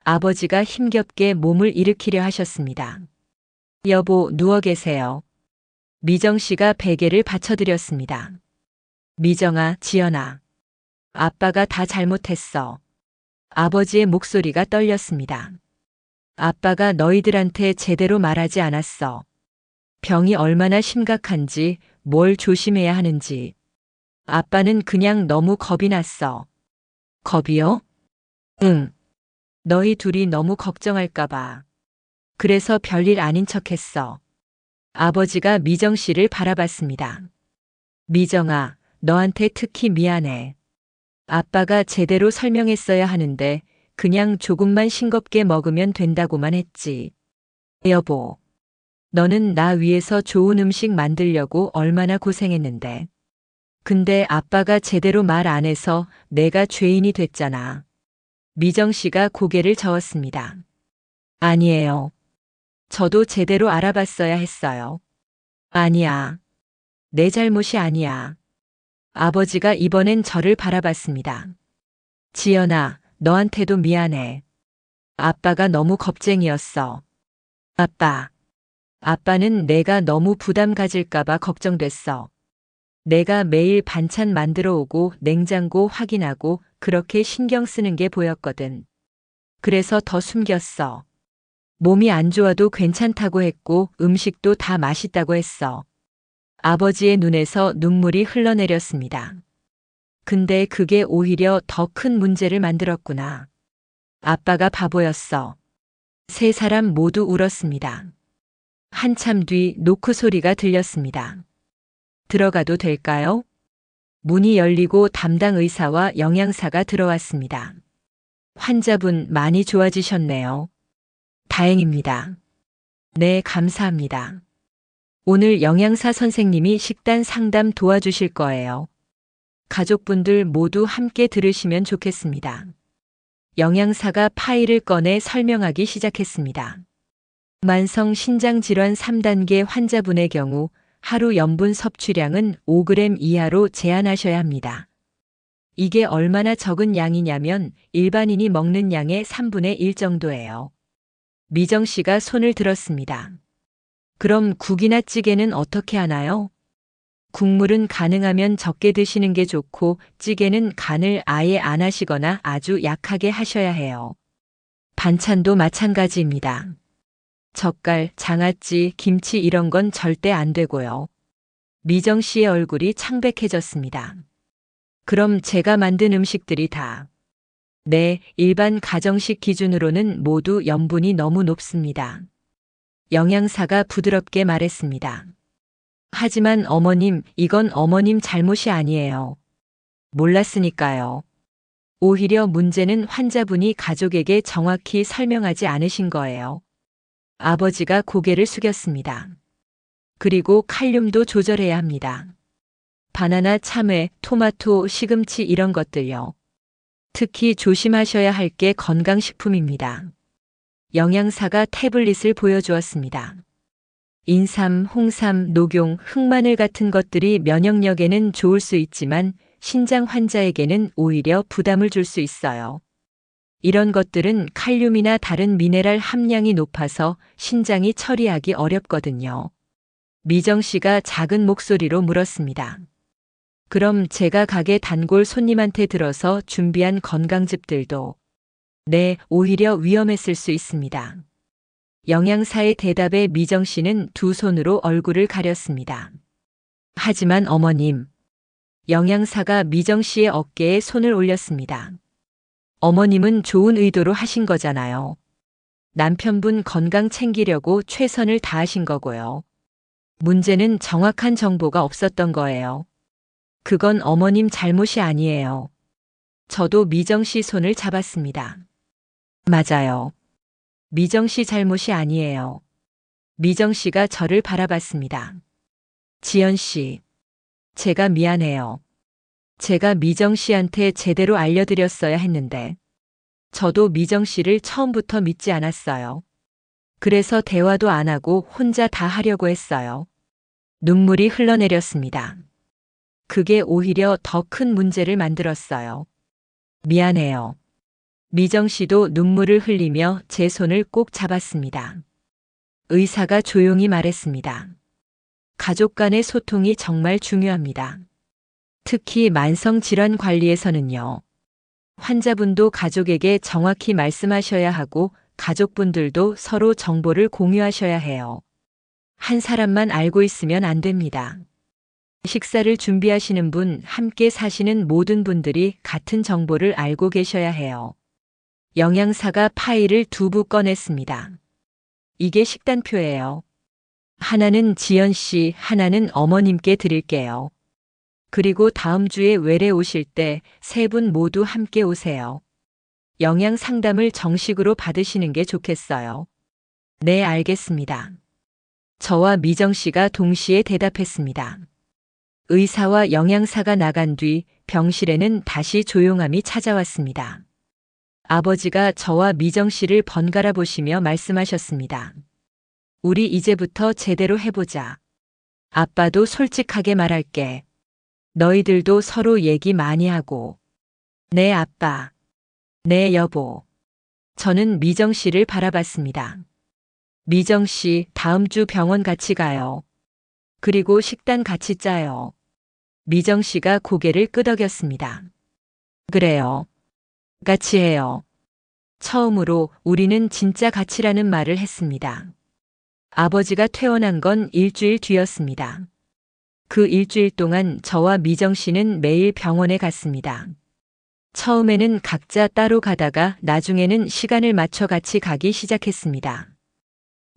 Speaker 2: 아버지가 힘겹게 몸을 일으키려 하셨습니다. 여보, 누워 계세요. 미정 씨가 베개를 받쳐드렸습니다. 미정아, 지연아. 아빠가 다 잘못했어. 아버지의 목소리가 떨렸습니다. 아빠가 너희들한테 제대로 말하지 않았어. 병이 얼마나 심각한지, 뭘 조심해야 하는지. 아빠는 그냥 너무 겁이 났어. 겁이요? 응. 너희 둘이 너무 걱정할까봐. 그래서 별일 아닌 척했어. 아버지가 미정 씨를 바라봤습니다. 미정아, 너한테 특히 미안해. 아빠가 제대로 설명했어야 하는데 그냥 조금만 싱겁게 먹으면 된다고만 했지. 여보, 너는 나 위해서 좋은 음식 만들려고 얼마나 고생했는데. 근데 아빠가 제대로 말 안 해서 내가 죄인이 됐잖아. 미정 씨가 고개를 저었습니다. 아니에요. 저도 제대로 알아봤어야 했어요. 아니야. 내 잘못이 아니야. 아버지가 이번엔 저를 바라봤습니다. 지연아, 너한테도 미안해. 아빠가 너무 겁쟁이였어. 아빠. 아빠는 내가 너무 부담 가질까봐 걱정됐어. 내가 매일 반찬 만들어 오고 냉장고 확인하고 그렇게 신경 쓰는 게 보였거든. 그래서 더 숨겼어. 몸이 안 좋아도 괜찮다고 했고 음식도 다 맛있다고 했어. 아버지의 눈에서 눈물이 흘러내렸습니다. 근데 그게 오히려 더 큰 문제를 만들었구나. 아빠가 바보였어. 세 사람 모두 울었습니다. 한참 뒤 노크 소리가 들렸습니다. 들어가도 될까요? 문이 열리고 담당 의사와 영양사가 들어왔습니다. 환자분 많이 좋아지셨네요. 다행입니다. 네, 감사합니다. 오늘 영양사 선생님이 식단 상담 도와주실 거예요. 가족분들 모두 함께 들으시면 좋겠습니다. 영양사가 파일을 꺼내 설명하기 시작했습니다. 만성 신장 질환 3단계 환자분의 경우 하루 염분 섭취량은 5g 이하로 제한하셔야 합니다. 이게 얼마나 적은 양이냐면 일반인이 먹는 양의 3분의 1 정도예요. 미정 씨가 손을 들었습니다. 그럼 국이나 찌개는 어떻게 하나요? 국물은 가능하면 적게 드시는 게 좋고 찌개는 간을 아예 안 하시거나 아주 약하게 하셔야 해요. 반찬도 마찬가지입니다. 젓갈, 장아찌, 김치 이런 건 절대 안 되고요. 미정 씨의 얼굴이 창백해졌습니다. 그럼 제가 만든 음식들이 다. 네, 일반 가정식 기준으로는 모두 염분이 너무 높습니다. 영양사가 부드럽게 말했습니다. 하지만 어머님, 이건 어머님 잘못이 아니에요. 몰랐으니까요. 오히려 문제는 환자분이 가족에게 정확히 설명하지 않으신 거예요. 아버지가 고개를 숙였습니다. 그리고 칼륨도 조절해야 합니다. 바나나, 참외, 토마토, 시금치 이런 것들요. 특히 조심하셔야 할 게 건강식품입니다. 영양사가 태블릿을 보여주었습니다. 인삼, 홍삼, 녹용, 흑마늘 같은 것들이 면역력에는 좋을 수 있지만 신장 환자에게는 오히려 부담을 줄 수 있어요. 이런 것들은 칼륨이나 다른 미네랄 함량이 높아서 신장이 처리하기 어렵거든요. 미정 씨가 작은 목소리로 물었습니다. 그럼 제가 가게 단골 손님한테 들어서 준비한 건강즙들도 네, 오히려 위험했을 수 있습니다. 영양사의 대답에 미정 씨는 두 손으로 얼굴을 가렸습니다. 하지만 어머님, 영양사가 미정 씨의 어깨에 손을 올렸습니다. 어머님은 좋은 의도로 하신 거잖아요. 남편분 건강 챙기려고 최선을 다하신 거고요. 문제는 정확한 정보가 없었던 거예요. 그건 어머님 잘못이 아니에요. 저도 미정 씨 손을 잡았습니다. 맞아요. 미정 씨 잘못이 아니에요. 미정 씨가 저를 바라봤습니다. 지연 씨, 제가 미안해요. 제가 미정 씨한테 제대로 알려드렸어야 했는데, 저도 미정 씨를 처음부터 믿지 않았어요. 그래서 대화도 안 하고 혼자 다 하려고 했어요. 눈물이 흘러내렸습니다. 그게 오히려 더 큰 문제를 만들었어요. 미안해요. 미정 씨도 눈물을 흘리며 제 손을 꼭 잡았습니다. 의사가 조용히 말했습니다. 가족 간의 소통이 정말 중요합니다. 특히 만성질환 관리에서는요. 환자분도 가족에게 정확히 말씀하셔야 하고 가족분들도 서로 정보를 공유하셔야 해요. 한 사람만 알고 있으면 안 됩니다. 식사를 준비하시는 분, 함께 사시는 모든 분들이 같은 정보를 알고 계셔야 해요. 영양사가 파일을 2부 꺼냈습니다. 이게 식단표예요. 하나는 지연 씨, 하나는 어머님께 드릴게요. 그리고 다음 주에 외래 오실 때 3분 모두 함께 오세요. 영양 상담을 정식으로 받으시는 게 좋겠어요. 네, 알겠습니다. 저와 미정 씨가 동시에 대답했습니다. 의사와 영양사가 나간 뒤 병실에는 다시 조용함이 찾아왔습니다. 아버지가 저와 미정 씨를 번갈아 보시며 말씀하셨습니다. 우리 이제부터 제대로 해보자. 아빠도 솔직하게 말할게. 너희들도 서로 얘기 많이 하고. 네, 아빠. 네, 여보. 저는 미정 씨를 바라봤습니다. 미정 씨, 다음 주 병원 같이 가요. 그리고 식단 같이 짜요. 미정 씨가 고개를 끄덕였습니다. 그래요. 같이 해요. 처음으로 우리는 진짜 같이라는 말을 했습니다. 아버지가 퇴원한 건 일주일 뒤였습니다. 그 일주일 동안 저와 미정 씨는 매일 병원에 갔습니다. 처음에는 각자 따로 가다가 나중에는 시간을 맞춰 같이 가기 시작했습니다.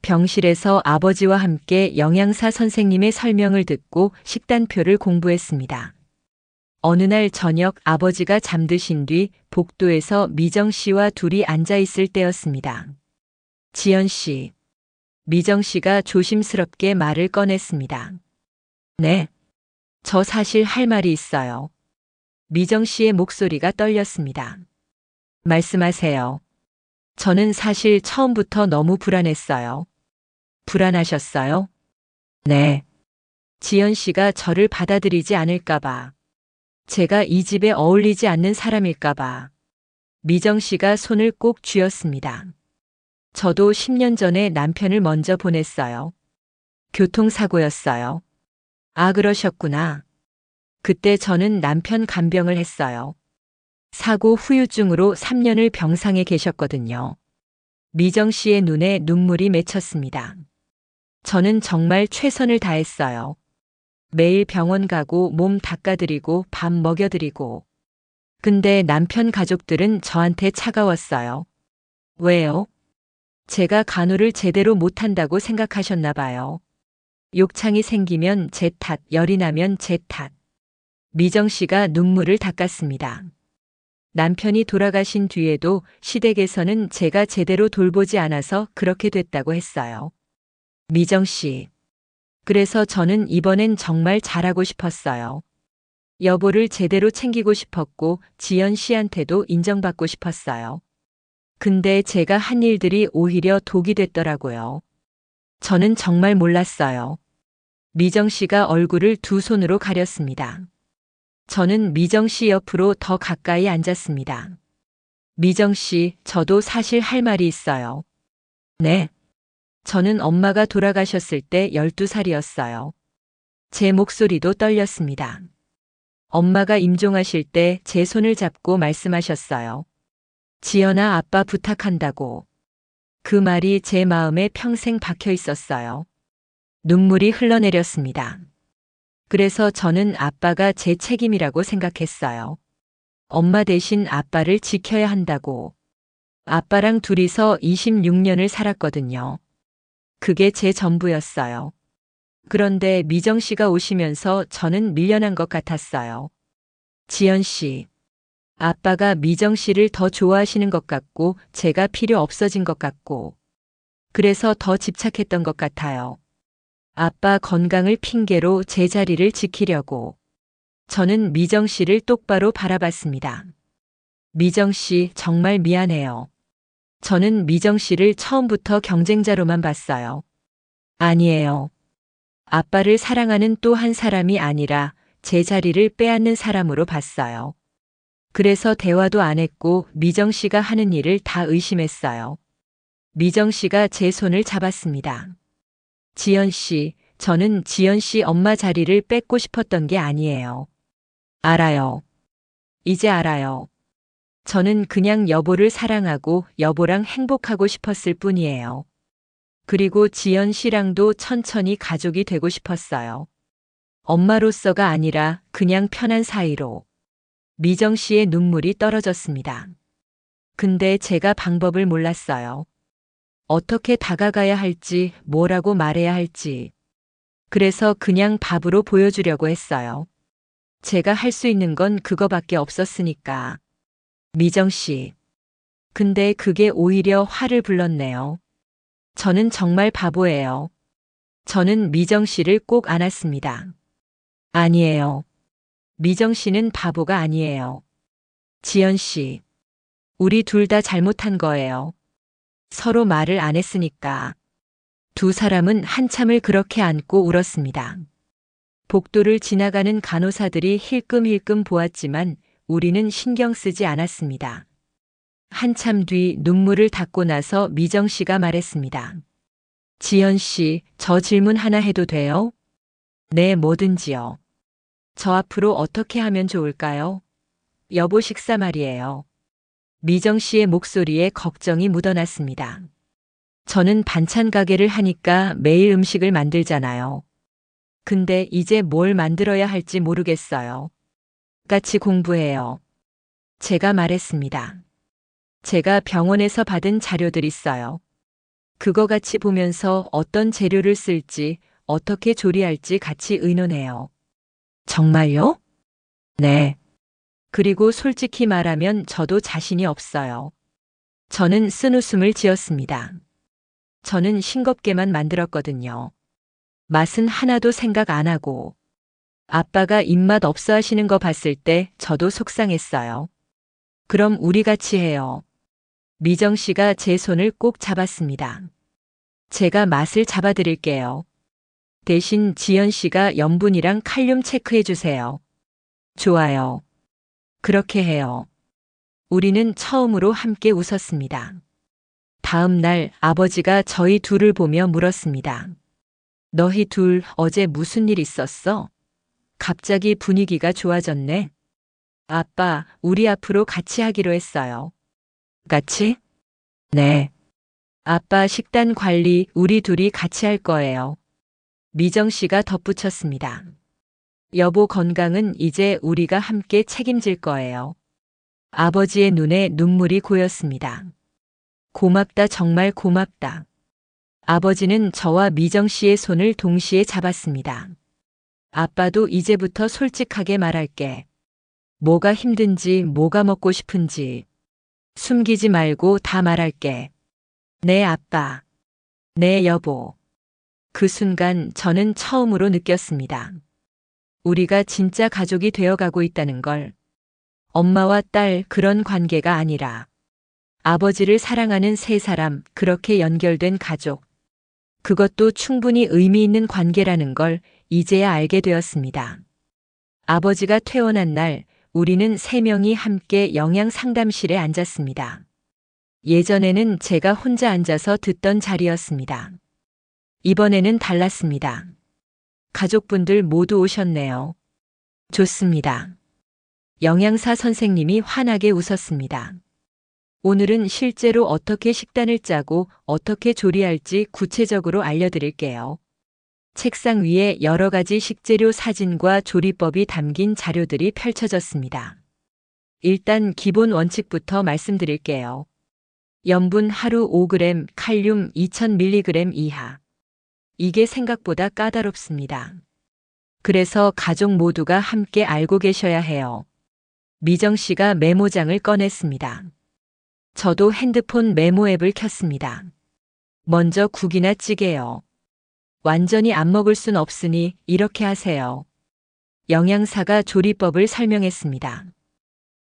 Speaker 2: 병실에서 아버지와 함께 영양사 선생님의 설명을 듣고 식단표를 공부했습니다. 어느 날 저녁 아버지가 잠드신 뒤 복도에서 미정 씨와 둘이 앉아 있을 때였습니다. 지연 씨. 미정 씨가 조심스럽게 말을 꺼냈습니다. 네. 저 사실 할 말이 있어요. 미정 씨의 목소리가 떨렸습니다. 말씀하세요. 저는 사실 처음부터 너무 불안했어요. 불안하셨어요? 네. 지연 씨가 저를 받아들이지 않을까봐. 제가 이 집에 어울리지 않는 사람일까봐. 미정 씨가 손을 꼭 쥐었습니다. 저도 10년 전에 남편을 먼저 보냈어요. 교통사고였어요. 아, 그러셨구나. 그때 저는 남편 간병을 했어요. 사고 후유증으로 3년을 병상에 계셨거든요. 미정 씨의 눈에 눈물이 맺혔습니다. 저는 정말 최선을 다했어요. 매일 병원 가고 몸 닦아드리고 밥 먹여드리고. 근데 남편 가족들은 저한테 차가웠어요. 왜요? 제가 간호를 제대로 못한다고 생각하셨나 봐요. 욕창이 생기면 제 탓, 열이 나면 제 탓. 미정 씨가 눈물을 닦았습니다. 남편이 돌아가신 뒤에도 시댁에서는 제가 제대로 돌보지 않아서 그렇게 됐다고 했어요. 미정 씨. 그래서 저는 이번엔 정말 잘하고 싶었어요. 여보를 제대로 챙기고 싶었고 지연 씨한테도 인정받고 싶었어요. 근데 제가 한 일들이 오히려 독이 됐더라고요. 저는 정말 몰랐어요. 미정 씨가 얼굴을 2손으로 가렸습니다. 저는 미정 씨 옆으로 더 가까이 앉았습니다. 미정 씨, 저도 사실 할 말이 있어요. 네. 저는 엄마가 돌아가셨을 때 12살이었어요. 제 목소리도 떨렸습니다. 엄마가 임종하실 때 제 손을 잡고 말씀하셨어요. 지연아, 아빠 부탁한다고. 그 말이 제 마음에 평생 박혀 있었어요. 눈물이 흘러내렸습니다. 그래서 저는 아빠가 제 책임이라고 생각했어요. 엄마 대신 아빠를 지켜야 한다고. 아빠랑 둘이서 26년을 살았거든요. 그게 제 전부였어요. 그런데 미정 씨가 오시면서 저는 밀려난 것 같았어요. 지연 씨. 아빠가 미정 씨를 더 좋아하시는 것 같고 제가 필요 없어진 것 같고 그래서 더 집착했던 것 같아요. 아빠 건강을 핑계로 제 자리를 지키려고. 저는 미정 씨를 똑바로 바라봤습니다. 미정 씨 정말 미안해요. 저는 미정 씨를 처음부터 경쟁자로만 봤어요. 아니에요. 아빠를 사랑하는 또 한 사람이 아니라 제 자리를 빼앗는 사람으로 봤어요. 그래서 대화도 안 했고 미정 씨가 하는 일을 다 의심했어요. 미정 씨가 제 손을 잡았습니다. 지연 씨, 저는 지연 씨 엄마 자리를 뺏고 싶었던 게 아니에요. 알아요. 이제 알아요. 저는 그냥 여보를 사랑하고 여보랑 행복하고 싶었을 뿐이에요. 그리고 지연 씨랑도 천천히 가족이 되고 싶었어요. 엄마로서가 아니라 그냥 편한 사이로. 미정 씨의 눈물이 떨어졌습니다. 근데 제가 방법을 몰랐어요. 어떻게 다가가야 할지, 뭐라고 말해야 할지. 그래서 그냥 밥으로 보여주려고 했어요. 제가 할 수 있는 건 그거밖에 없었으니까. 미정 씨. 근데 그게 오히려 화를 불렀네요. 저는 정말 바보예요. 저는 미정 씨를 꼭 안았습니다. 아니에요. 미정 씨는 바보가 아니에요. 지연 씨. 우리 둘 다 잘못한 거예요. 서로 말을 안 했으니까. 두 사람은 한참을 그렇게 안고 울었습니다. 복도를 지나가는 간호사들이 힐끔힐끔 보았지만 우리는 신경 쓰지 않았습니다. 한참 뒤 눈물을 닦고 나서 미정 씨가 말했습니다. 지연 씨, 저 질문 하나 해도 돼요? 네, 뭐든지요. 저 앞으로 어떻게 하면 좋을까요? 여보 식사 말이에요. 미정 씨의 목소리에 걱정이 묻어났습니다. 저는 반찬 가게를 하니까 매일 음식을 만들잖아요. 근데 이제 뭘 만들어야 할지 모르겠어요. 같이 공부해요. 제가 말했습니다. 제가 병원에서 받은 자료들 있어요. 그거 같이 보면서 어떤 재료를 쓸지, 어떻게 조리할지 같이 의논해요. 정말요? 네. 그리고 솔직히 말하면 저도 자신이 없어요. 저는 쓴웃음을 지었습니다. 저는 싱겁게만 만들었거든요. 맛은 하나도 생각 안 하고. 아빠가 입맛 없어 하시는 거 봤을 때 저도 속상했어요. 그럼 우리 같이 해요. 미정 씨가 제 손을 꼭 잡았습니다. 제가 맛을 잡아드릴게요. 대신 지연 씨가 염분이랑 칼륨 체크해 주세요. 좋아요. 그렇게 해요. 우리는 처음으로 함께 웃었습니다. 다음 날 아버지가 저희 둘을 보며 물었습니다. 너희 둘 어제 무슨 일 있었어? 갑자기 분위기가 좋아졌네. 아빠, 우리 앞으로 같이 하기로 했어요. 같이? 네. 아빠 식단 관리 우리 둘이 같이 할 거예요. 미정 씨가 덧붙였습니다. 여보 건강은 이제 우리가 함께 책임질 거예요. 아버지의 눈에 눈물이 고였습니다. 고맙다 정말 고맙다. 아버지는 저와 미정 씨의 손을 동시에 잡았습니다. 아빠도 이제부터 솔직하게 말할게. 뭐가 힘든지 뭐가 먹고 싶은지 숨기지 말고 다 말할게. 네 아빠. 네 여보. 그 순간 저는 처음으로 느꼈습니다. 우리가 진짜 가족이 되어가고 있다는 걸. 엄마와 딸 그런 관계가 아니라 아버지를 사랑하는 세 사람 그렇게 연결된 가족. 그것도 충분히 의미 있는 관계라는 걸 이제야 알게 되었습니다. 아버지가 퇴원한 날 우리는 세 명이 함께 영양 상담실에 앉았습니다. 예전에는 제가 혼자 앉아서 듣던 자리였습니다. 이번에는 달랐습니다. 가족분들 모두 오셨네요. 좋습니다. 영양사 선생님이 환하게 웃었습니다. 오늘은 실제로 어떻게 식단을 짜고 어떻게 조리할지 구체적으로 알려드릴게요. 책상 위에 여러 가지 식재료 사진과 조리법이 담긴 자료들이 펼쳐졌습니다. 일단 기본 원칙부터 말씀드릴게요. 염분 하루 5g, 칼륨 2000mg 이하. 이게 생각보다 까다롭습니다. 그래서 가족 모두가 함께 알고 계셔야 해요. 미정 씨가 메모장을 꺼냈습니다. 저도 핸드폰 메모 앱을 켰습니다. 먼저 국이나 찌개요. 완전히 안 먹을 순 없으니 이렇게 하세요. 영양사가 조리법을 설명했습니다.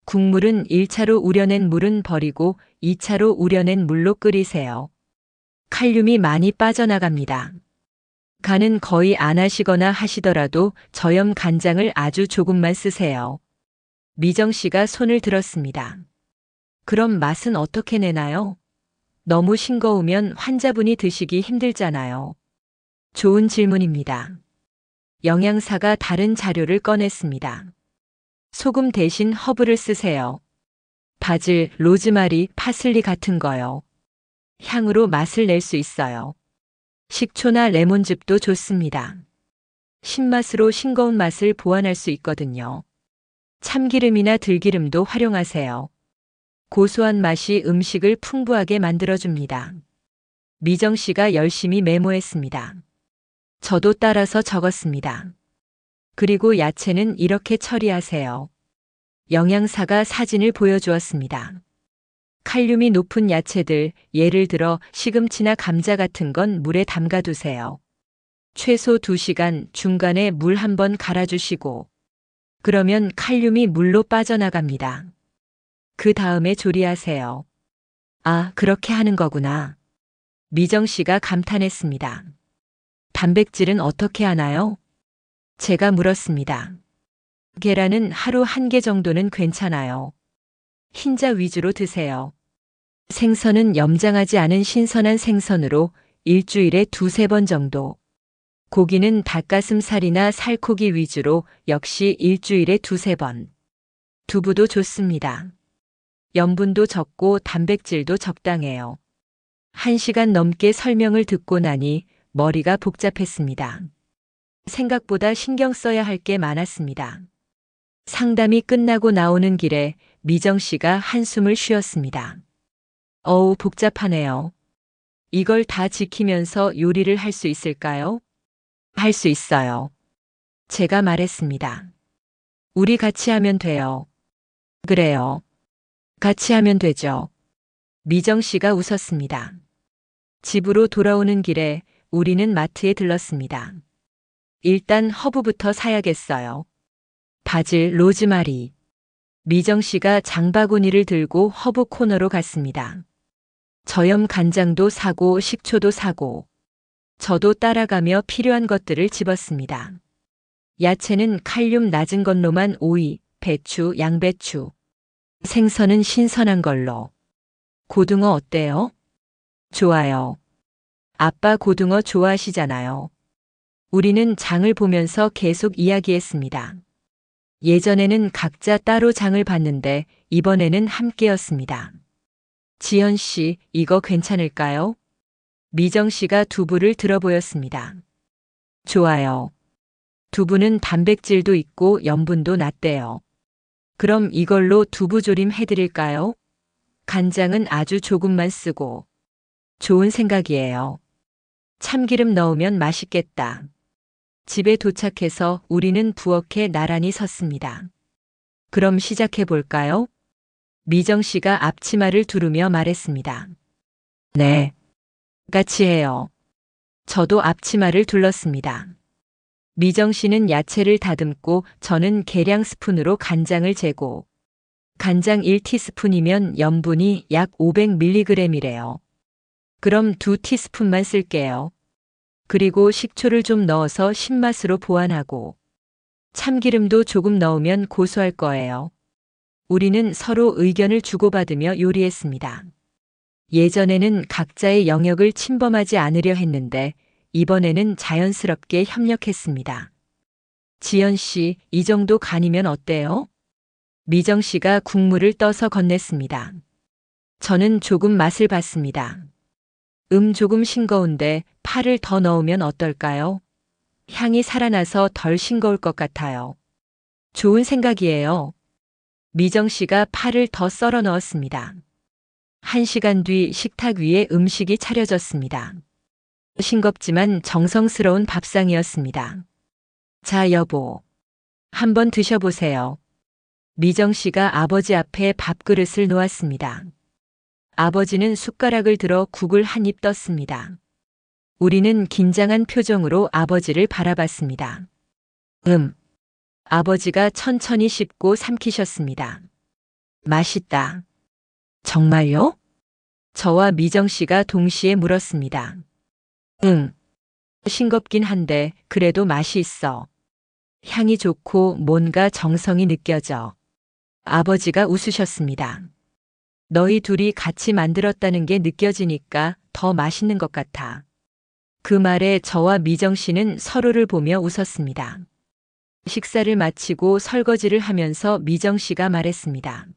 Speaker 2: 국물은 1차로 우려낸 물은 버리고 2차로 우려낸 물로 끓이세요. 칼륨이 많이 빠져나갑니다. 간은 거의 안 하시거나 하시더라도 저염 간장을 아주 조금만 쓰세요. 미정 씨가 손을 들었습니다. 그럼 맛은 어떻게 내나요? 너무 싱거우면 환자분이 드시기 힘들잖아요. 좋은 질문입니다. 영양사가 다른 자료를 꺼냈습니다. 소금 대신 허브를 쓰세요. 바질, 로즈마리, 파슬리 같은 거요. 향으로 맛을 낼 수 있어요. 식초나 레몬즙도 좋습니다. 신맛으로 싱거운 맛을 보완할 수 있거든요. 참기름이나 들기름도 활용하세요. 고소한 맛이 음식을 풍부하게 만들어줍니다. 미정 씨가 열심히 메모했습니다. 저도 따라서 적었습니다. 그리고 야채는 이렇게 처리하세요. 영양사가 사진을 보여주었습니다. 칼륨이 높은 야채들, 예를 들어 시금치나 감자 같은 건 물에 담가두세요. 최소 2시간 중간에 물 한 번 갈아주시고, 그러면 칼륨이 물로 빠져나갑니다. 그 다음에 조리하세요. 아, 그렇게 하는 거구나. 미정 씨가 감탄했습니다. 단백질은 어떻게 하나요? 제가 물었습니다. 계란은 하루 1개 정도는 괜찮아요. 흰자 위주로 드세요. 생선은 염장하지 않은 신선한 생선으로 일주일에 2~3번 정도. 고기는 닭가슴살이나 살코기 위주로 역시 일주일에 2~3번. 두부도 좋습니다. 염분도 적고 단백질도 적당해요. 1시간 넘게 설명을 듣고 나니 머리가 복잡했습니다. 생각보다 신경 써야 할 게 많았습니다. 상담이 끝나고 나오는 길에 미정 씨가 한숨을 쉬었습니다. 어우, 복잡하네요. 이걸 다 지키면서 요리를 할 수 있을까요? 할 수 있어요. 제가 말했습니다. 우리 같이 하면 돼요. 그래요. 같이 하면 되죠. 미정 씨가 웃었습니다. 집으로 돌아오는 길에 우리는 마트에 들렀습니다. 일단 허브부터 사야겠어요. 바질, 로즈마리. 미정 씨가 장바구니를 들고 허브 코너로 갔습니다. 저염 간장도 사고 식초도 사고. 저도 따라가며 필요한 것들을 집었습니다. 야채는 칼륨 낮은 걸로만 오이, 배추, 양배추. 생선은 신선한 걸로. 고등어 어때요? 좋아요. 아빠 고등어 좋아하시잖아요. 우리는 장을 보면서 계속 이야기했습니다. 예전에는 각자 따로 장을 봤는데 이번에는 함께였습니다. 지연 씨, 이거 괜찮을까요? 미정 씨가 두부를 들어 보였습니다. 좋아요. 두부는 단백질도 있고 염분도 낮대요. 그럼 이걸로 두부조림 해드릴까요? 간장은 아주 조금만 쓰고. 좋은 생각이에요. 참기름 넣으면 맛있겠다. 집에 도착해서 우리는 부엌에 나란히 섰습니다. 그럼 시작해 볼까요? 미정 씨가 앞치마를 두르며 말했습니다. 네. 같이 해요. 저도 앞치마를 둘렀습니다. 미정 씨는 야채를 다듬고 저는 계량 스푼으로 간장을 재고. 간장 1티스푼이면 염분이 약 500mg이래요. 그럼 2티스푼만 쓸게요. 그리고 식초를 좀 넣어서 신맛으로 보완하고. 참기름도 조금 넣으면 고소할 거예요. 우리는 서로 의견을 주고받으며 요리했습니다. 예전에는 각자의 영역을 침범하지 않으려 했는데 이번에는 자연스럽게 협력했습니다. 지연 씨, 이 정도 간이면 어때요? 미정 씨가 국물을 떠서 건넸습니다. 저는 조금 맛을 봤습니다. 조금 싱거운데 파를 더 넣으면 어떨까요? 향이 살아나서 덜 싱거울 것 같아요. 좋은 생각이에요. 미정 씨가 파를 더 썰어 넣었습니다. 1시간 뒤 식탁 위에 음식이 차려졌습니다. 싱겁지만 정성스러운 밥상이었습니다. 자, 여보. 한번 드셔보세요. 미정 씨가 아버지 앞에 밥그릇을 놓았습니다. 아버지는 숟가락을 들어 국을 한 입 떴습니다. 우리는 긴장한 표정으로 아버지를 바라봤습니다. 아버지가 천천히 씹고 삼키셨습니다. 맛있다. 정말요? 저와 미정 씨가 동시에 물었습니다. 응. 싱겁긴 한데 그래도 맛이 있어. 향이 좋고 뭔가 정성이 느껴져. 아버지가 웃으셨습니다. 너희 둘이 같이 만들었다는 게 느껴지니까 더 맛있는 것 같아. 그 말에 저와 미정 씨는 서로를 보며 웃었습니다. 식사를 마치고 설거지를 하면서 미정 씨가 말했습니다.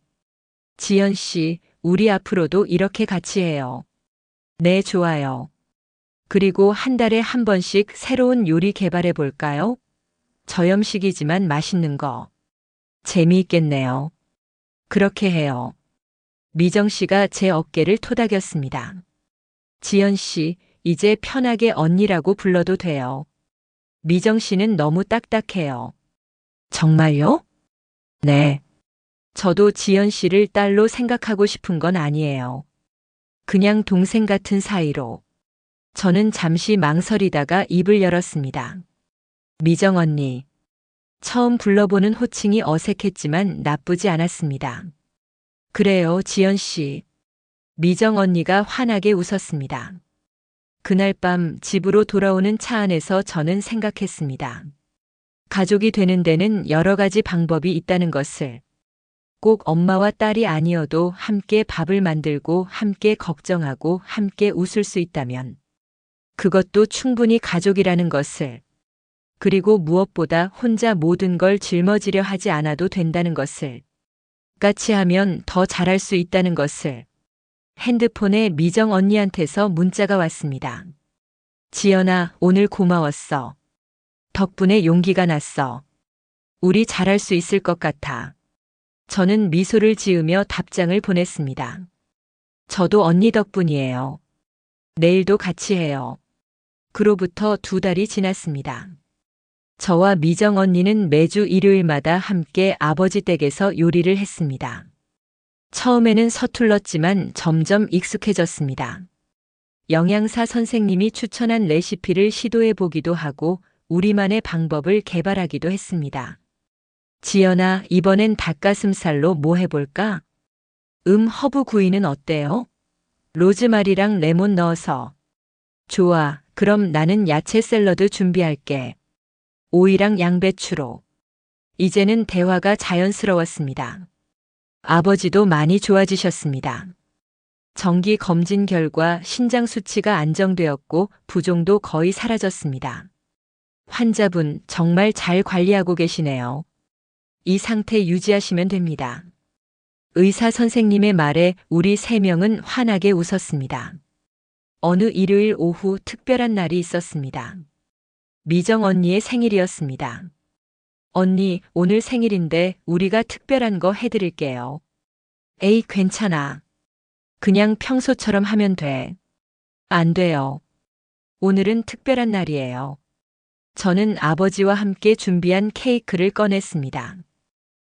Speaker 2: 지연 씨, 우리 앞으로도 이렇게 같이 해요. 네, 좋아요. 그리고 한 달에 한 번씩 새로운 요리 개발해 볼까요? 저염식이지만 맛있는 거. 재미있겠네요. 그렇게 해요. 미정 씨가 제 어깨를 토닥였습니다. 지연 씨, 이제 편하게 언니라고 불러도 돼요. 미정 씨는 너무 딱딱해요. 정말요? 네. 저도 지연 씨를 딸로 생각하고 싶은 건 아니에요. 그냥 동생 같은 사이로. 저는 잠시 망설이다가 입을 열었습니다. 미정 언니. 처음 불러보는 호칭이 어색했지만 나쁘지 않았습니다. 그래요, 지연 씨. 미정 언니가 환하게 웃었습니다. 그날 밤 집으로 돌아오는 차 안에서 저는 생각했습니다. 가족이 되는 데는 여러 가지 방법이 있다는 것을. 꼭 엄마와 딸이 아니어도 함께 밥을 만들고 함께 걱정하고 함께 웃을 수 있다면 그것도 충분히 가족이라는 것을. 그리고 무엇보다 혼자 모든 걸 짊어지려 하지 않아도 된다는 것을. 같이 하면 더 잘할 수 있다는 것을. 핸드폰에 미정 언니한테서 문자가 왔습니다. 지연아, 오늘 고마웠어. 덕분에 용기가 났어. 우리 잘할 수 있을 것 같아. 저는 미소를 지으며 답장을 보냈습니다. 저도 언니 덕분이에요. 내일도 같이 해요. 그로부터 2달이 지났습니다. 저와 미정 언니는 매주 일요일마다 함께 아버지 댁에서 요리를 했습니다. 처음에는 서툴렀지만 점점 익숙해졌습니다. 영양사 선생님이 추천한 레시피를 시도해 보기도 하고 우리만의 방법을 개발하기도 했습니다. 지연아, 이번엔 닭가슴살로 뭐 해볼까? 허브 구이는 어때요? 로즈마리랑 레몬 넣어서. 좋아, 그럼 나는 야채 샐러드 준비할게. 오이랑 양배추로. 이제는 대화가 자연스러웠습니다. 아버지도 많이 좋아지셨습니다. 정기 검진 결과 신장 수치가 안정되었고 부종도 거의 사라졌습니다. 환자분 정말 잘 관리하고 계시네요. 이 상태 유지하시면 됩니다. 의사 선생님의 말에 우리 3명은 환하게 웃었습니다. 어느 일요일 오후 특별한 날이 있었습니다. 미정 언니의 생일이었습니다. 언니, 오늘 생일인데 우리가 특별한 거 해드릴게요. 에이, 괜찮아. 그냥 평소처럼 하면 돼. 안 돼요. 오늘은 특별한 날이에요. 저는 아버지와 함께 준비한 케이크를 꺼냈습니다.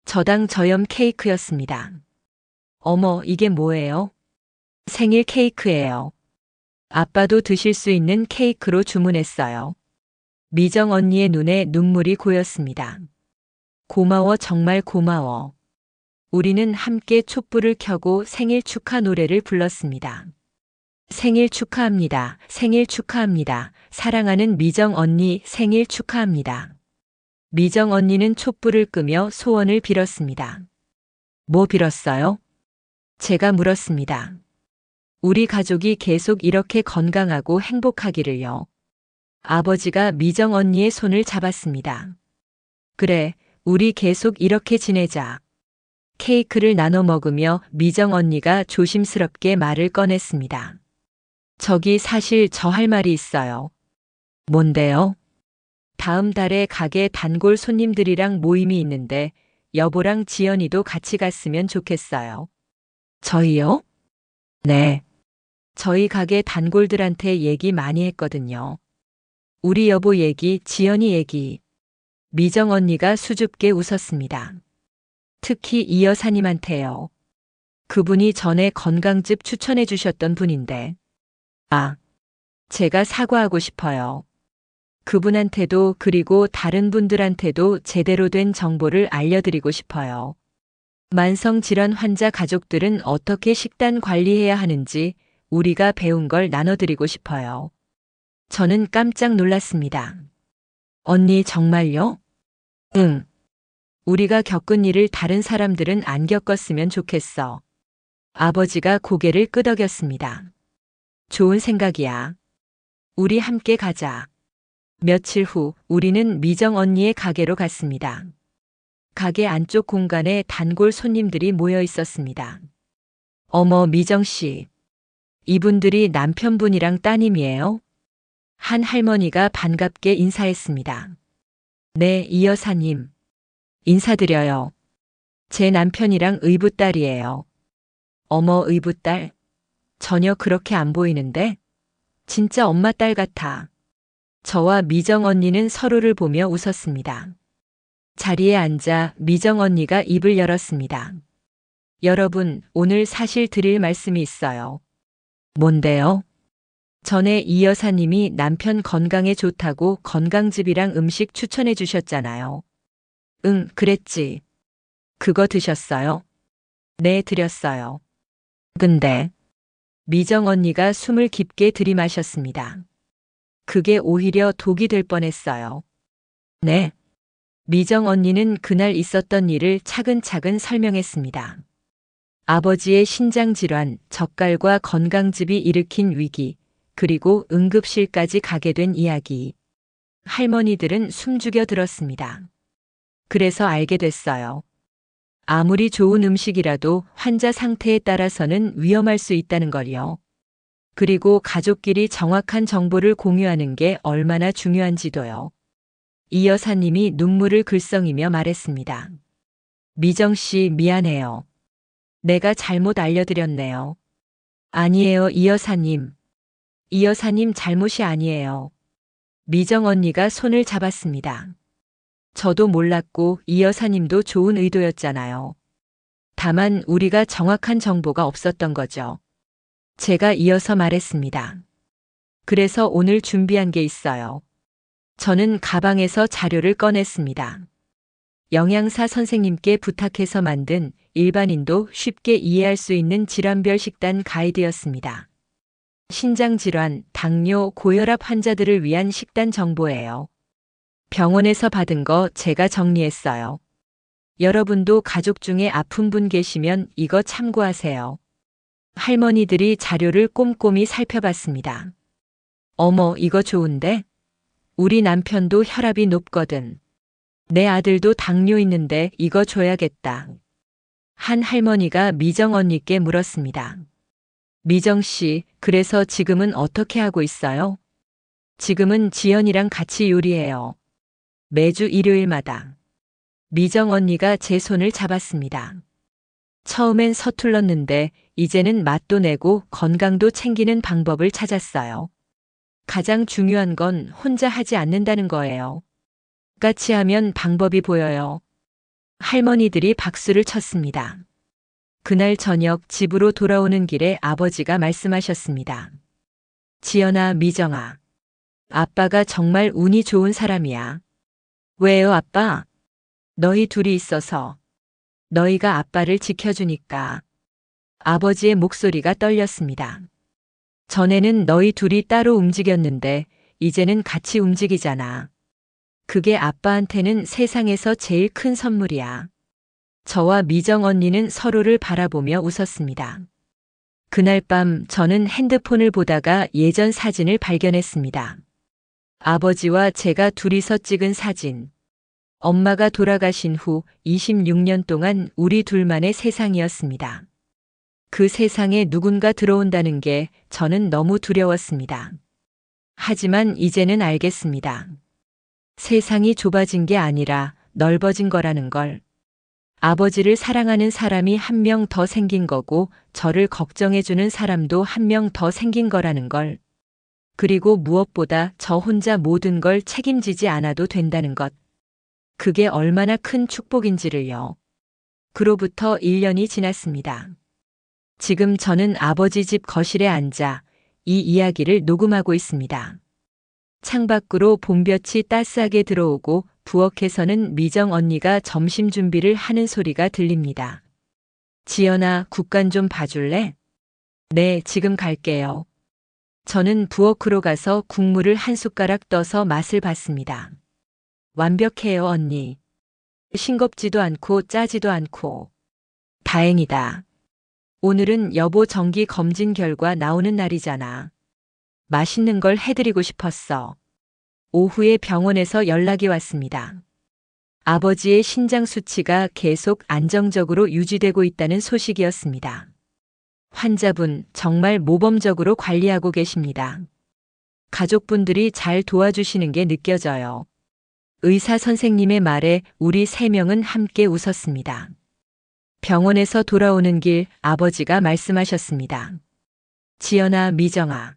Speaker 2: 저당 저염 케이크였습니다. 어머, 이게 뭐예요? 생일 케이크예요. 아빠도 드실 수 있는 케이크로 주문했어요. 미정 언니의 눈에 눈물이 고였습니다. 고마워, 정말 고마워. 우리는 함께 촛불을 켜고 생일 축하 노래를 불렀습니다. 생일 축하합니다. 생일 축하합니다. 사랑하는 미정 언니 생일 축하합니다. 미정 언니는 촛불을 끄며 소원을 빌었습니다. 뭐 빌었어요? 제가 물었습니다. 우리 가족이 계속 이렇게 건강하고 행복하기를요. 아버지가 미정 언니의 손을 잡았습니다. 그래, 우리 계속 이렇게 지내자. 케이크를 나눠 먹으며 미정 언니가 조심스럽게 말을 꺼냈습니다. 저기 사실 저 할 말이 있어요. 뭔데요? 다음 달에 가게 단골 손님들이랑 모임이 있는데 여보랑 지연이도 같이 갔으면 좋겠어요. 저희요? 네. 저희 가게 단골들한테 얘기 많이 했거든요. 우리 여보 얘기, 지연이 얘기. 미정 언니가 수줍게 웃었습니다. 특히 이 여사님한테요. 그분이 전에 건강즙 추천해 주셨던 분인데. 아, 제가 사과하고 싶어요. 그분한테도 그리고 다른 분들한테도 제대로 된 정보를 알려드리고 싶어요. 만성질환 환자 가족들은 어떻게 식단 관리해야 하는지 우리가 배운 걸 나눠드리고 싶어요. 저는 깜짝 놀랐습니다. 언니 정말요? 응. 우리가 겪은 일을 다른 사람들은 안 겪었으면 좋겠어. 아버지가 고개를 끄덕였습니다. 좋은 생각이야. 우리 함께 가자. 며칠 후 우리는 미정 언니의 가게로 갔습니다. 가게 안쪽 공간에 단골 손님들이 모여 있었습니다. 어머, 미정 씨. 이분들이 남편분이랑 따님이에요? 한 할머니가 반갑게 인사했습니다. 네, 이 여사님. 인사드려요. 제 남편이랑 의붓딸이에요. 어머, 의붓딸? 전혀 그렇게 안 보이는데? 진짜 엄마 딸 같아. 저와 미정 언니는 서로를 보며 웃었습니다. 자리에 앉아 미정 언니가 입을 열었습니다. 여러분, 오늘 사실 드릴 말씀이 있어요. 뭔데요? 전에 이 여사님이 남편 건강에 좋다고 건강즙이랑 음식 추천해 주셨잖아요. 응, 그랬지. 그거 드셨어요? 네, 드렸어요. 근데 미정 언니가 숨을 깊게 들이마셨습니다. 그게 오히려 독이 될 뻔했어요. 네. 미정 언니는 그날 있었던 일을 차근차근 설명했습니다. 아버지의 신장질환, 젓갈과 건강즙이 일으킨 위기, 그리고 응급실까지 가게 된 이야기. 할머니들은 숨죽여 들었습니다. 그래서 알게 됐어요. 아무리 좋은 음식이라도 환자 상태에 따라서는 위험할 수 있다는 걸요. 그리고 가족끼리 정확한 정보를 공유하는 게 얼마나 중요한지도요. 이 여사님이 눈물을 글썽이며 말했습니다. 미정 씨, 미안해요. 내가 잘못 알려드렸네요. 아니에요, 이 여사님. 이 여사님 잘못이 아니에요. 미정 언니가 손을 잡았습니다. 저도 몰랐고 이 여사님도 좋은 의도였잖아요. 다만 우리가 정확한 정보가 없었던 거죠. 제가 이어서 말했습니다. 그래서 오늘 준비한 게 있어요. 저는 가방에서 자료를 꺼냈습니다. 영양사 선생님께 부탁해서 만든 일반인도 쉽게 이해할 수 있는 질환별 식단 가이드였습니다. 신장질환, 당뇨, 고혈압 환자들을 위한 식단 정보예요. 병원에서 받은 거 제가 정리했어요. 여러분도 가족 중에 아픈 분 계시면 이거 참고하세요. 할머니들이 자료를 꼼꼼히 살펴봤습니다. 어머, 이거 좋은데? 우리 남편도 혈압이 높거든. 내 아들도 당뇨 있는데 이거 줘야겠다. 한 할머니가 미정 언니께 물었습니다. 미정 씨, 그래서 지금은 어떻게 하고 있어요? 지금은 지연이랑 같이 요리해요. 매주 일요일마다. 미정 언니가 제 손을 잡았습니다. 처음엔 서툴렀는데 이제는 맛도 내고 건강도 챙기는 방법을 찾았어요. 가장 중요한 건 혼자 하지 않는다는 거예요. 같이 하면 방법이 보여요. 할머니들이 박수를 쳤습니다. 그날 저녁 집으로 돌아오는 길에 아버지가 말씀하셨습니다. 지연아, 미정아. 아빠가 정말 운이 좋은 사람이야. 왜요, 아빠? 너희 둘이 있어서. 너희가 아빠를 지켜주니까. 아버지의 목소리가 떨렸습니다. 전에는 너희 둘이 따로 움직였는데 이제는 같이 움직이잖아. 그게 아빠한테는 세상에서 제일 큰 선물이야. 저와 미정 언니는 서로를 바라보며 웃었습니다. 그날 밤 저는 핸드폰을 보다가 예전 사진을 발견했습니다. 아버지와 제가 둘이서 찍은 사진. 엄마가 돌아가신 후 26년 동안 우리 둘만의 세상이었습니다. 그 세상에 누군가 들어온다는 게 저는 너무 두려웠습니다. 하지만 이제는 알겠습니다. 세상이 좁아진 게 아니라 넓어진 거라는 걸. 아버지를 사랑하는 사람이 한 명 더 생긴 거고 저를 걱정해주는 사람도 한 명 더 생긴 거라는 걸. 그리고 무엇보다 저 혼자 모든 걸 책임지지 않아도 된다는 것. 그게 얼마나 큰 축복인지를요. 그로부터 1년이 지났습니다. 지금 저는 아버지 집 거실에 앉아 이 이야기를 녹음하고 있습니다. 창밖으로 봄볕이 따스하게 들어오고 부엌에서는 미정 언니가 점심 준비를 하는 소리가 들립니다. 지연아, 국간 좀 봐줄래? 네, 지금 갈게요. 저는 부엌으로 가서 국물을 한 숟가락 떠서 맛을 봤습니다. 완벽해요, 언니. 싱겁지도 않고 짜지도 않고. 다행이다. 오늘은 여보 정기 검진 결과 나오는 날이잖아. 맛있는 걸 해드리고 싶었어. 오후에 병원에서 연락이 왔습니다. 아버지의 신장 수치가 계속 안정적으로 유지되고 있다는 소식이었습니다. 환자분 정말 모범적으로 관리하고 계십니다. 가족분들이 잘 도와주시는 게 느껴져요. 의사 선생님의 말에 우리 3명은 함께 웃었습니다. 병원에서 돌아오는 길 아버지가 말씀하셨습니다. 지연아, 미정아.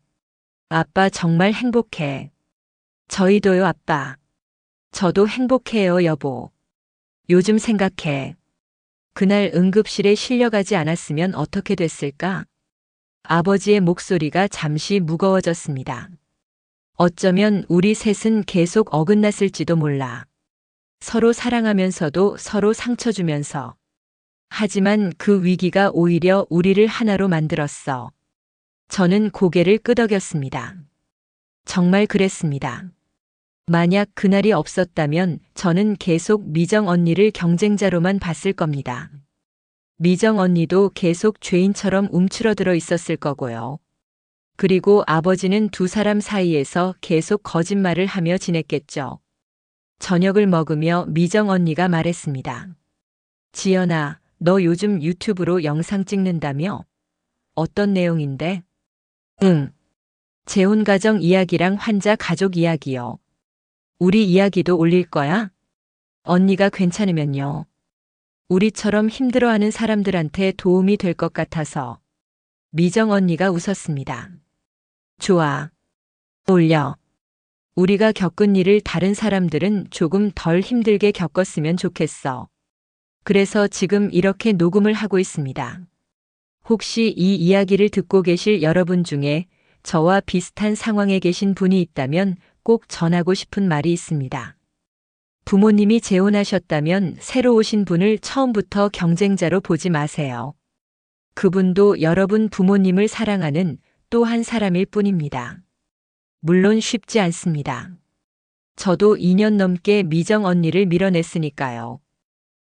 Speaker 2: 아빠 정말 행복해. 저희도요, 아빠. 저도 행복해요, 여보. 요즘 생각해. 그날 응급실에 실려가지 않았으면 어떻게 됐을까? 아버지의 목소리가 잠시 무거워졌습니다. 어쩌면 우리 셋은 계속 어긋났을지도 몰라. 서로 사랑하면서도 서로 상처 주면서. 하지만 그 위기가 오히려 우리를 하나로 만들었어. 저는 고개를 끄덕였습니다. 정말 그랬습니다. 만약 그날이 없었다면 저는 계속 미정 언니를 경쟁자로만 봤을 겁니다. 미정 언니도 계속 죄인처럼 움츠러들어 있었을 거고요. 그리고 아버지는 두 사람 사이에서 계속 거짓말을 하며 지냈겠죠. 저녁을 먹으며 미정 언니가 말했습니다. 지연아, 너 요즘 유튜브로 영상 찍는다며? 어떤 내용인데? 응. 재혼 가정 이야기랑 환자 가족 이야기요. 우리 이야기도 올릴 거야? 언니가 괜찮으면요. 우리처럼 힘들어하는 사람들한테 도움이 될 것 같아서. 미정 언니가 웃었습니다. 좋아. 올려. 우리가 겪은 일을 다른 사람들은 조금 덜 힘들게 겪었으면 좋겠어. 그래서 지금 이렇게 녹음을 하고 있습니다. 혹시 이 이야기를 듣고 계실 여러분 중에 저와 비슷한 상황에 계신 분이 있다면 꼭 전하고 싶은 말이 있습니다. 부모님이 재혼하셨다면 새로 오신 분을 처음부터 경쟁자로 보지 마세요. 그분도 여러분 부모님을 사랑하는 또 한 사람일 뿐입니다. 물론 쉽지 않습니다. 저도 2년 넘게 미정 언니를 밀어냈으니까요.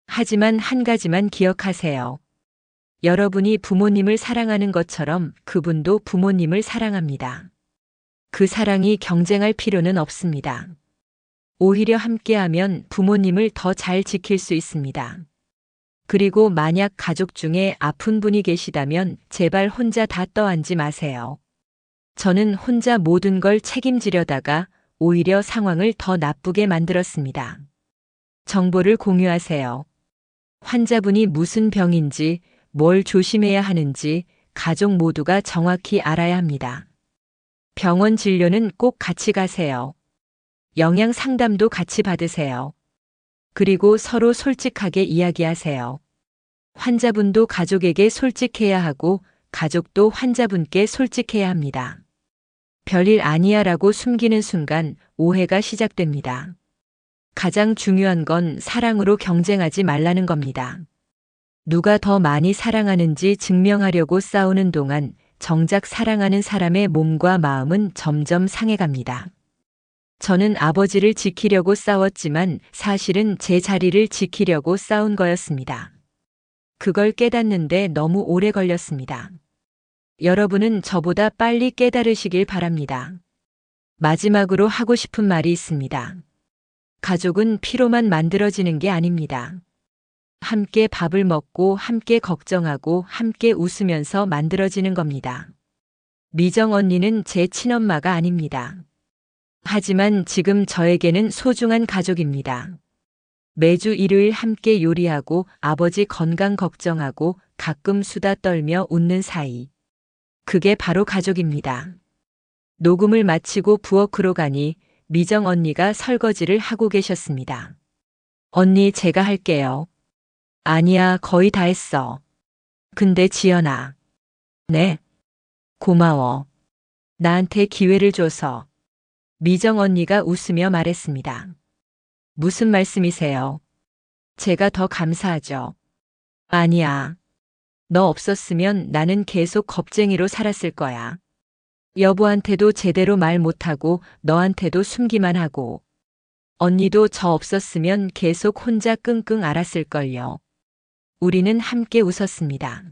Speaker 2: 하지만 한 가지만 기억하세요. 여러분이 부모님을 사랑하는 것처럼 그분도 부모님을 사랑합니다. 그 사랑이 경쟁할 필요는 없습니다. 오히려 함께하면 부모님을 더 잘 지킬 수 있습니다. 그리고 만약 가족 중에 아픈 분이 계시다면 제발 혼자 다 떠안지 마세요. 저는 혼자 모든 걸 책임지려다가 오히려 상황을 더 나쁘게 만들었습니다. 정보를 공유하세요. 환자분이 무슨 병인지, 뭘 조심해야 하는지 가족 모두가 정확히 알아야 합니다. 병원 진료는 꼭 같이 가세요. 영양 상담도 같이 받으세요. 그리고 서로 솔직하게 이야기하세요. 환자분도 가족에게 솔직해야 하고 가족도 환자분께 솔직해야 합니다. 별일 아니야라고 숨기는 순간 오해가 시작됩니다. 가장 중요한 건 사랑으로 경쟁하지 말라는 겁니다. 누가 더 많이 사랑하는지 증명하려고 싸우는 동안 정작 사랑하는 사람의 몸과 마음은 점점 상해갑니다. 저는 아버지를 지키려고 싸웠지만 사실은 제 자리를 지키려고 싸운 거였습니다. 그걸 깨닫는데 너무 오래 걸렸습니다. 여러분은 저보다 빨리 깨달으시길 바랍니다. 마지막으로 하고 싶은 말이 있습니다. 가족은 피로만 만들어지는 게 아닙니다. 함께 밥을 먹고 함께 걱정하고 함께 웃으면서 만들어지는 겁니다. 미정 언니는 제 친엄마가 아닙니다. 하지만 지금 저에게는 소중한 가족입니다. 매주 일요일 함께 요리하고 아버지 건강 걱정하고 가끔 수다 떨며 웃는 사이. 그게 바로 가족입니다. 녹음을 마치고 부엌으로 가니 미정 언니가 설거지를 하고 계셨습니다. 언니, 제가 할게요. 아니야, 거의 다 했어. 근데 지연아. 네. 고마워. 나한테 기회를 줘서. 미정 언니가 웃으며 말했습니다. 무슨 말씀이세요? 제가 더 감사하죠. 아니야. 너 없었으면 나는 계속 겁쟁이로 살았을 거야. 여보한테도 제대로 말 못하고 너한테도 숨기만 하고. 언니도 저 없었으면 계속 혼자 끙끙 앓았을걸요. 우리는 함께 웃었습니다.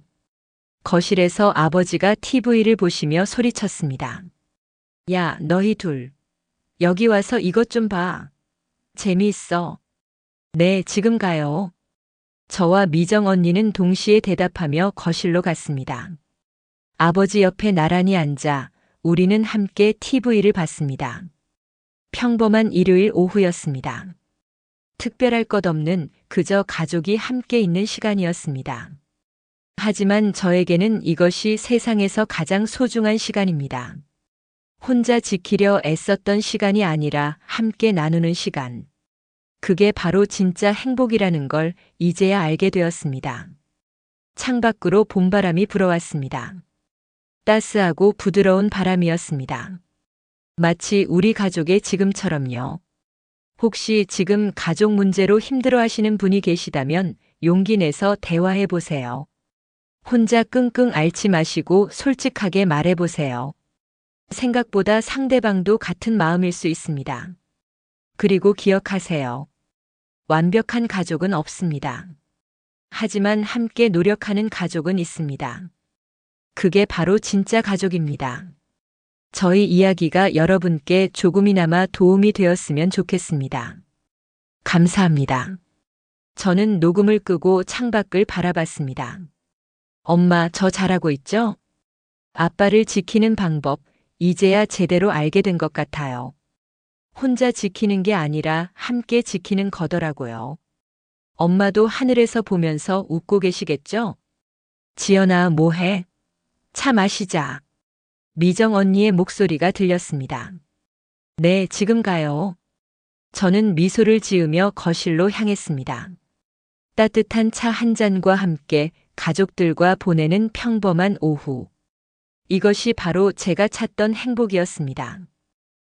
Speaker 2: 거실에서 아버지가 TV를 보시며 소리쳤습니다. 야, 너희 둘. 여기 와서 이것 좀 봐. 재미있어. 네, 지금 가요. 저와 미정 언니는 동시에 대답하며 거실로 갔습니다. 아버지 옆에 나란히 앉아 우리는 함께 TV를 봤습니다. 평범한 일요일 오후였습니다. 특별할 것 없는 그저 가족이 함께 있는 시간이었습니다. 하지만 저에게는 이것이 세상에서 가장 소중한 시간입니다. 혼자 지키려 애썼던 시간이 아니라 함께 나누는 시간. 그게 바로 진짜 행복이라는 걸 이제야 알게 되었습니다. 창밖으로 봄바람이 불어왔습니다. 따스하고 부드러운 바람이었습니다. 마치 우리 가족의 지금처럼요. 혹시 지금 가족 문제로 힘들어하시는 분이 계시다면 용기 내서 대화해 보세요. 혼자 끙끙 앓지 마시고 솔직하게 말해 보세요. 생각보다 상대방도 같은 마음일 수 있습니다. 그리고 기억하세요. 완벽한 가족은 없습니다. 하지만 함께 노력하는 가족은 있습니다. 그게 바로 진짜 가족입니다. 저희 이야기가 여러분께 조금이나마 도움이 되었으면 좋겠습니다. 감사합니다. 저는 녹음을 끄고 창밖을 바라봤습니다. 엄마, 저 잘하고 있죠? 아빠를 지키는 방법, 이제야 제대로 알게 된 것 같아요. 혼자 지키는 게 아니라 함께 지키는 거더라고요. 엄마도 하늘에서 보면서 웃고 계시겠죠? 지연아, 뭐해? 차 마시자. 미정 언니의 목소리가 들렸습니다. 네, 지금 가요. 저는 미소를 지으며 거실로 향했습니다. 따뜻한 차 한 잔과 함께 가족들과 보내는 평범한 오후. 이것이 바로 제가 찾던 행복이었습니다.